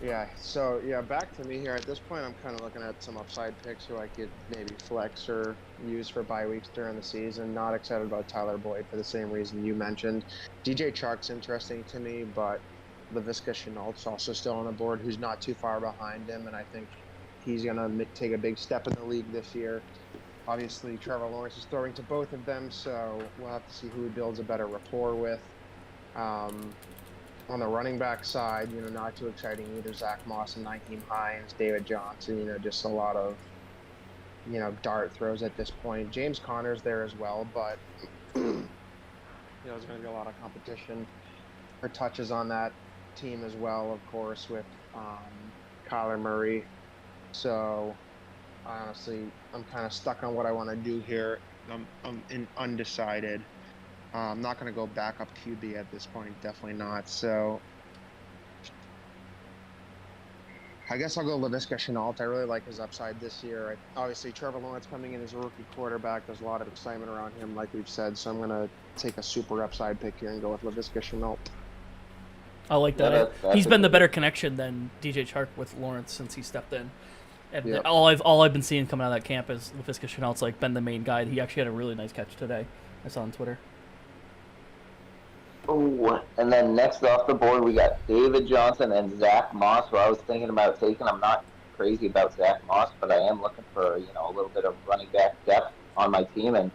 Speaker 2: Yeah, so back to me here. At this point, I'm kind of looking at some upside picks who I could maybe flex or use for bye weeks during the season. Not excited about Tyler Boyd for the same reason you mentioned. DJ Chark's interesting to me, but Laviska Shenault's also still on the board, who's not too far behind him, and I think he's going to take a big step in the league this year. Obviously, Trevor Lawrence is throwing to both of them, so we'll have to see who he builds a better rapport with. On the running back side, not too exciting either. Zach Moss and Nyheim Hines, David Johnson, just a lot of, dart throws at this point. James Conner's there as well, but, there's going to be a lot of competition for touches on that team as well, of course, with Kyler Murray. So, honestly, I'm kind of stuck on what I want to do here. I'm undecided. I'm not going to go backup QB at this point. Definitely not. So I guess I'll go Laviska Shenault. I really like his upside this year. Obviously, Trevor Lawrence coming in as a rookie quarterback. There's a lot of excitement around him, like we've said. So I'm going to take a super upside pick here and go with Laviska Shenault.
Speaker 3: I like that. He's been the better connection than DJ Chark with Lawrence since he stepped in. And
Speaker 2: Yep.
Speaker 3: all I've been seeing coming out of that camp is Laviska Shenault's been the main guy. He actually had a really nice catch today. I saw on Twitter.
Speaker 1: Ooh, and then next off the board, we got David Johnson and Zach Moss, who I was thinking about taking. I'm not crazy about Zach Moss, but I am looking for, a little bit of running back depth on my team. And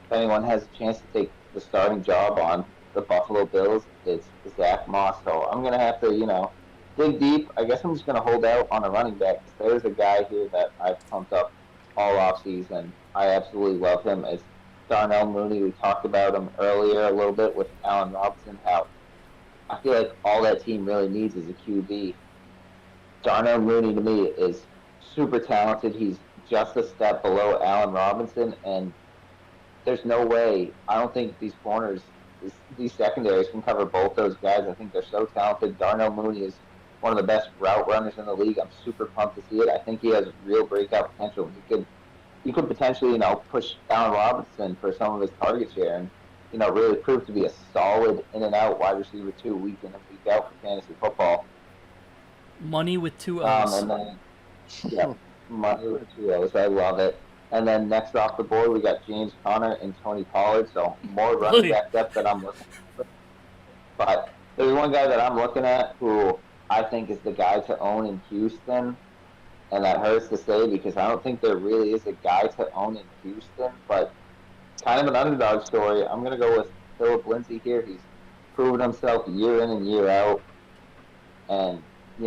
Speaker 1: if anyone has a chance to take the starting job on the Buffalo Bills, it's Zach Moss. So I'm going to have to, dig deep. I guess I'm just going to hold out on a running back. There's a guy here that I've pumped up all offseason. I absolutely love him. It's Darnell Mooney. We talked about him earlier a little bit with Allen Robinson, how I feel like all that team really needs is a QB. Darnell Mooney, to me, is super talented. He's just a step below Allen Robinson, and there's no way. I don't think these corners, these secondaries can cover both those guys. I think they're so talented. Darnell Mooney is one of the best route runners in the league. I'm super pumped to see it. I think he has real breakout potential. He could potentially, push Allen Robinson for some of his target share and, really prove to be a solid in and out wide receiver 2 week in and week out for fantasy football.
Speaker 3: Money with 2 O's.
Speaker 1: And then, money with 2 O's. I love it. And then next off the board, we got James Conner and Tony Pollard. So more running back depth that I'm looking for. But there's one guy that I'm looking at who I think is the guy to own in Houston. And that hurts to say because I don't think there really is a guy to own in Houston, but kind of an underdog story. I'm going to go with Phillip Lindsay here. He's proven himself year in and year out, and he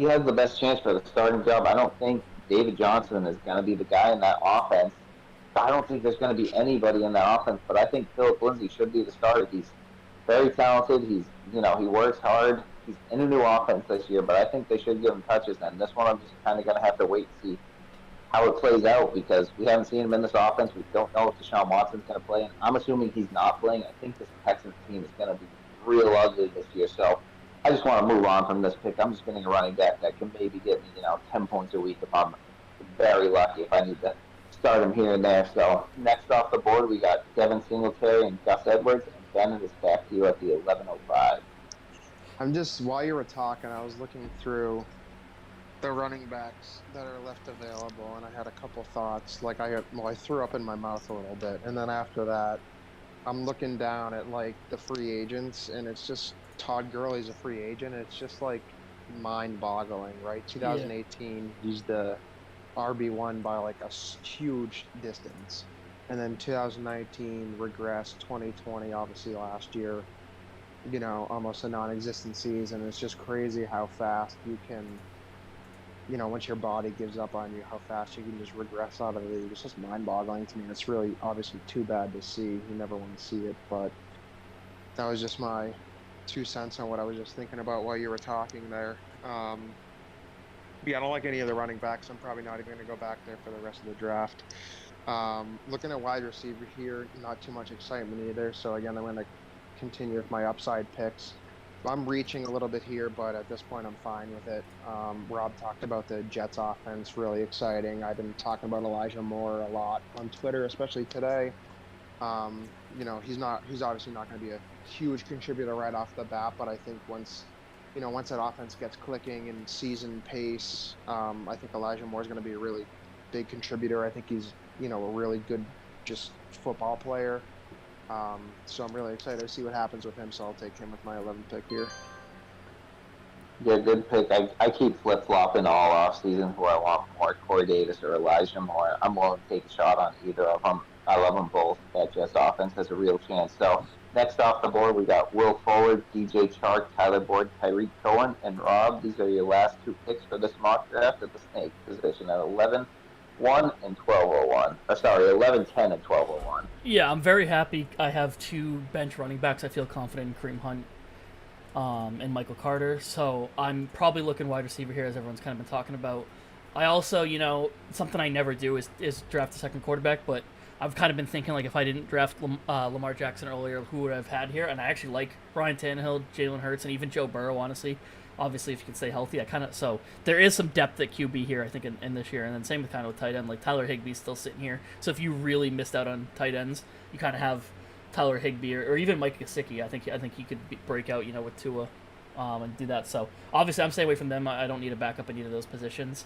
Speaker 1: has the best chance for the starting job. I don't think David Johnson is going to be the guy in that offense. I don't think there's going to be anybody in that offense, but I think Phillip Lindsay should be the starter. He's very talented. He works hard. He's in a new offense this year, but I think they should give him touches. And this one, I'm just kind of going to have to wait and see how it plays out because we haven't seen him in this offense. We don't know if Deshaun Watson's going to play, and I'm assuming he's not playing. I think this Texans team is going to be real ugly this year. So I just want to move on from this pick. I'm just getting a running back that can maybe get me, 10 points a week if I'm very lucky if I need to start him here and there. So next off the board, we got Devin Singletary and Gus Edwards, and Ben is back to you at the 11:05.
Speaker 2: While you were talking, I was looking through the running backs that are left available, and I had a couple thoughts. I threw up in my mouth a little bit, and then after that, I'm looking down at the free agents, and it's just Todd Gurley's a free agent. It's just mind-boggling, right? 2018, he's the RB1 by a huge distance, and then 2019 regressed. 2020, obviously last year, almost a non-existent season. It's just crazy how fast you can, once your body gives up on you, how fast you can just regress out of the league. It's just mind-boggling to me. It's really obviously too bad to see. You never want to see it, but that was just my 2 cents on what I was just thinking about while you were talking there. I don't like any of the running backs. I'm probably not even going to go back there for the rest of the draft. Looking at wide receiver here, not too much excitement either. So again, I'm going to continue with my upside picks. I'm reaching a little bit here, but at this point I'm fine with it. Rob talked about the Jets offense, really exciting. I've been talking about Elijah Moore a lot on Twitter, especially today. He's obviously not going to be a huge contributor right off the bat, but I think once once that offense gets clicking and season pace, I think Elijah Moore is going to be a really big contributor. I think he's, a really good just football player. So I'm really excited to see what happens with him. So I'll take him with my 11th pick here.
Speaker 1: Yeah, good pick. I keep flip-flopping all offseason who I want more, Corey Davis or Elijah Moore. I'm willing to take a shot on either of them. I love them both. That Jets offense has a real chance. So next off the board, we got Will Forward, DJ Chark, Tyler Boyd, Tyreek Cohen, and Rob. These are your last 2 picks for this mock draft at the snake position at 11-1 and 12-01. 11-10 and 12-01.
Speaker 3: Yeah, I'm very happy. I have 2 bench running backs. I feel confident in Kareem Hunt and Michael Carter. So I'm probably looking wide receiver here, as everyone's kind of been talking about. I also, something I never do is draft a second quarterback, but I've kind of been thinking, like, if I didn't draft Lamar Jackson earlier, who would I have had here? And I actually like Ryan Tannehill, Jalen Hurts, and even Joe Burrow, honestly. Obviously, if you can stay healthy, so there is some depth at QB here, I think, in this year. And then same with kind of with tight end. Like, Tyler Higbee's still sitting here. So if you really missed out on tight ends, you kind of have Tyler Higbee or even Mike Gesicki. I think he could break out, with Tua and do that. So obviously, I'm staying away from them. I don't need a backup in either of those positions.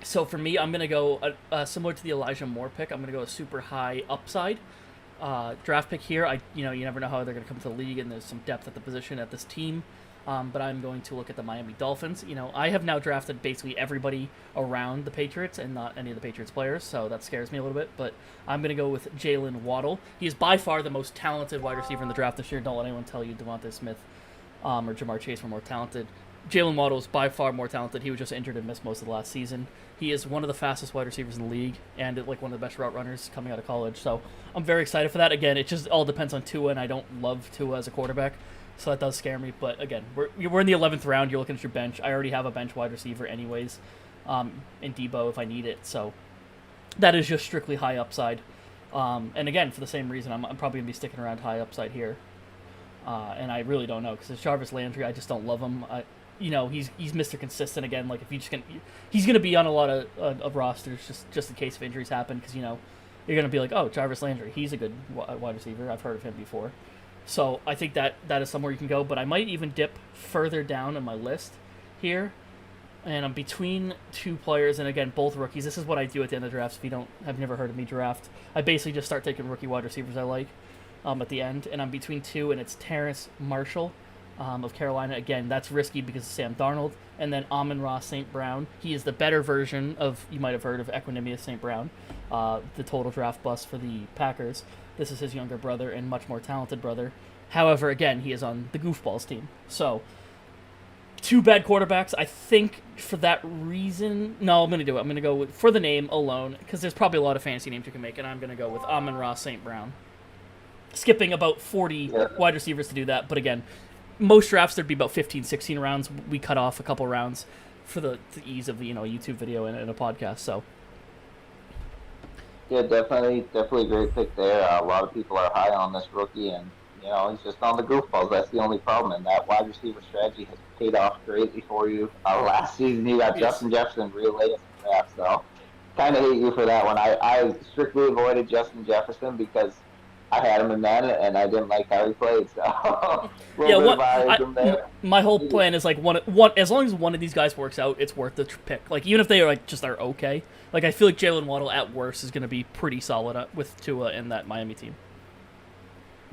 Speaker 3: So for me, I'm going to go similar to the Elijah Moore pick. I'm going to go a super high upside draft pick here. You never know how they're going to come to the league, and there's some depth at the position at this team. But I'm going to look at the Miami Dolphins. I have now drafted basically everybody around the Patriots and not any of the Patriots players, so that scares me a little bit. But I'm going to go with Jalen Waddle. He is by far the most talented wide receiver in the draft this year. Don't let anyone tell you Devonte Smith or Jamar Chase were more talented. Jalen Waddle is by far more talented. He was just injured and missed most of the last season. He is one of the fastest wide receivers in the league and like one of the best route runners coming out of college. So I'm very excited for that. Again, it just all depends on Tua, and I don't love Tua as a quarterback, so that does scare me. But again, we're in the 11th round. You're looking at your bench. I already have a bench wide receiver anyways, in Dibo if I need it. So that is just strictly high upside. And again, for the same reason, I'm probably going to be sticking around high upside here. And I really don't know, because it's Jarvis Landry. I just don't love him. He's Mr. Consistent again. Like, if you just he's gonna be on a lot of rosters just in case if injuries happen, because you're gonna be like, oh, Jarvis Landry, he's a good wide receiver. I've heard of him before. So I think that is somewhere you can go. But I might even dip further down on my list here, and I'm between 2 players, and again, both rookies. This is what I do at the end of drafts. If you have never heard of me draft, I basically just start taking rookie wide receivers I like at the end, and I'm between 2, and it's Terrace Marshall of Carolina. Again, that's risky because of Sam Darnold. And then Amon-Ra St. Brown. He is the better version of, you might have heard of, Equanimous St. Brown, the total draft bust for the Packers. This is his younger brother and much more talented brother. However, again, he is on the Goofballs team. So, 2 bad quarterbacks. I think for that reason... No, I'm going to do it. I'm going to go for the name alone, because there's probably a lot of fancy names you can make, and I'm going to go with Amon-Ra St. Brown. Skipping about 40 wide receivers to do that, but again... Most drafts, there'd be about 15, 16 rounds. We cut off a couple rounds for the ease of the YouTube video and a podcast. So,
Speaker 1: yeah, definitely a great pick there. A lot of people are high on this rookie, and he's just on the goofballs. That's the only problem. And that wide receiver strategy has paid off greatly for you. Last season, you got Justin Jefferson real late in the draft, so kind of hate you for that one. I strictly avoided Justin Jefferson because I had him in that, and I didn't like how he played. So
Speaker 3: my whole plan is like one. As long as one of these guys works out, it's worth the pick. Like, even if they are are okay. Like, I feel like Jalen Waddle at worst is going to be pretty solid with Tua and that Miami team.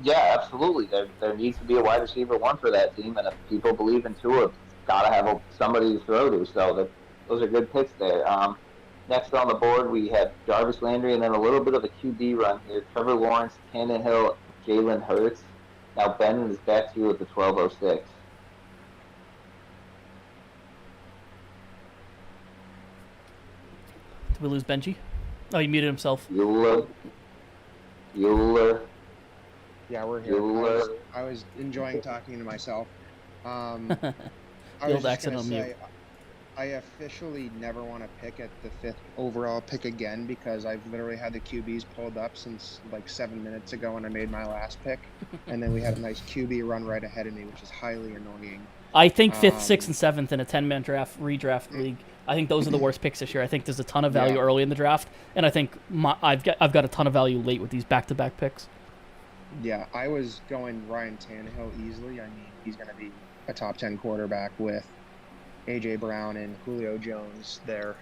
Speaker 1: Yeah, absolutely. There needs to be a wide receiver 1 for that team, and if people believe in Tua, got to have somebody to throw to. So those are good picks there. Next on the board, we have Jarvis Landry, and then a little bit of a QB run here. Trevor Lawrence, Tannehill, Jalen Hurts. Now Ben is back to you with the 12:06.
Speaker 3: Did we lose Benji? Oh, he muted himself.
Speaker 1: Bueller.
Speaker 2: Yeah, we're here. I was enjoying talking to myself.
Speaker 3: The old accent on mute.
Speaker 2: I officially never want to pick at the 5th overall pick again, because I've literally had the QBs pulled up since like 7 minutes ago when I made my last pick, and then we had a nice QB run right ahead of me, which is highly annoying.
Speaker 3: I think 5th, 6th, and 7th in a 10-man redraft league. I think those are the worst picks this year. I think there's a ton of value early in the draft, and I think I've got a ton of value late with these back-to-back picks.
Speaker 2: Yeah, I was going Ryan Tannehill easily. I mean, he's going to be a top 10 quarterback with A.J. Brown and Julio Jones there.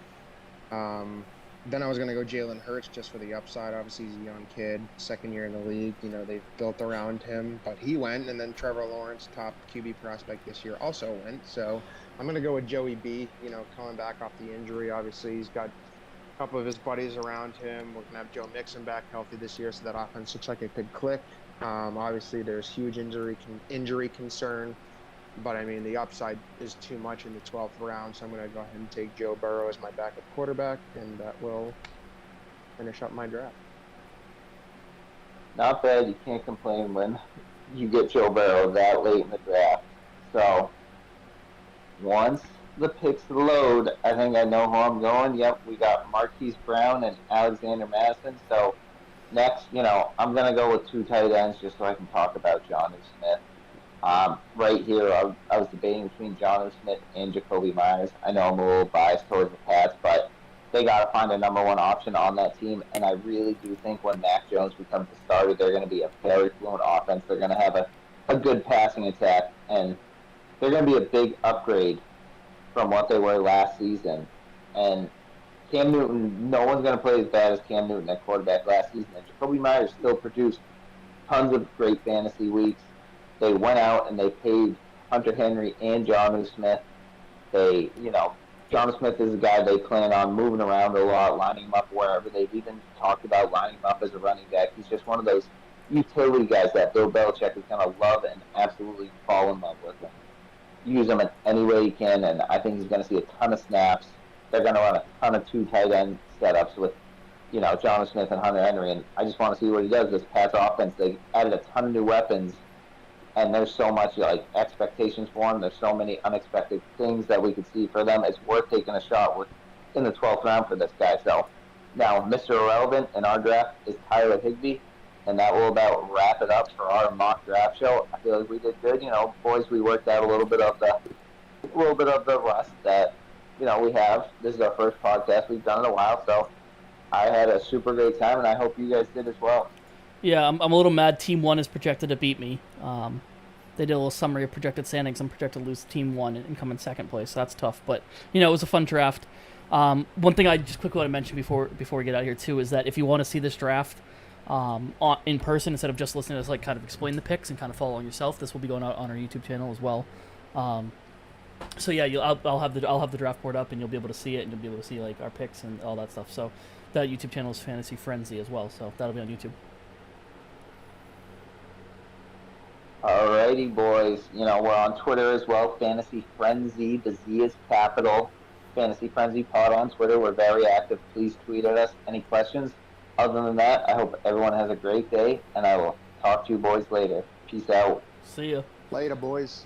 Speaker 2: Then I was going to go Jalen Hurts just for the upside. Obviously, he's a young kid, second year in the league. You know, they've built around him, but he went. And then Trevor Lawrence, top QB prospect this year, also went. So I'm going to go with Joey B, you know, coming back off the injury. Obviously, he's got a couple of his buddies around him. We're going to have Joe Mixon back healthy this year, so that offense looks like it could click. Obviously, there's huge injury concern. But, I mean, the upside is too much in the 12th round, so I'm going to go ahead and take Joe Burrow as my backup quarterback, and that will finish up my draft.
Speaker 1: Not bad. You can't complain when you get Joe Burrow that late in the draft. So, once the picks load, I think I know who I'm going. Yep, we got Marquise Brown and Alexander Madison. So, next, you know, I'm going to go with 2 tight ends just so I can talk about Jonnu Smith. Right here, I was debating between Jonnu Smith and Jacoby Myers. I know I'm a little biased towards the Pats, but they got to find a number one option on that team. And I really do think when Mac Jones becomes the starter, they're going to be a very fluent offense. They're going to have a good passing attack, and they're going to be a big upgrade from what they were last season. And Cam Newton, no one's going to play as bad as Cam Newton at quarterback last season. And Jacoby Myers still produced tons of great fantasy weeks. They went out and they paid Hunter Henry and Jonnu Smith. Jonnu Smith is a guy they plan on moving around a lot, lining him up wherever. They've even talked about lining him up as a running back. He's just one of those utility guys that Bill Belichick is going to love and absolutely fall in love with him. Use him in any way he can, and I think he's going to see a ton of snaps. They're going to run a ton of 2 tight end setups with, Jonnu Smith and Hunter Henry, and I just want to see what he does. This Pats offense, they added a ton of new weapons, and there's so much expectations for them. There's so many unexpected things that we could see for them. It's worth taking a shot in the 12th round for this guy. So now Mr. Irrelevant in our draft is Tyler Higbee, and that will about wrap it up for our mock draft show. I feel like we did good. Boys, we worked out a little bit of the rust that we have. This is our first podcast we've done in a while, so I had a super great time, and I hope you guys did as well.
Speaker 3: Yeah, I'm a little mad. Team 1 is projected to beat me. They did a little summary of projected standings. I'm projected to lose Team 1 and come in second place, so that's tough. But, it was a fun draft. One thing I just quickly want to mention before we get out of here, too, is that if you want to see this draft in person, instead of just listening to us kind of explain the picks and kind of following yourself, this will be going out on our YouTube channel as well. So, yeah, I'll have the draft board up, and you'll be able to see it, and you'll be able to see our picks and all that stuff. So that YouTube channel is Fantasy Frenzy as well, so that'll be on YouTube.
Speaker 1: Alrighty, boys. We're on Twitter as well. Fantasy Frenzy. The Z is capital. Fantasy Frenzy Pod on Twitter. We're very active. Please tweet at us. Any questions? Other than that, I hope everyone has a great day, and I will talk to you boys later. Peace out.
Speaker 3: See ya.
Speaker 2: Later, boys.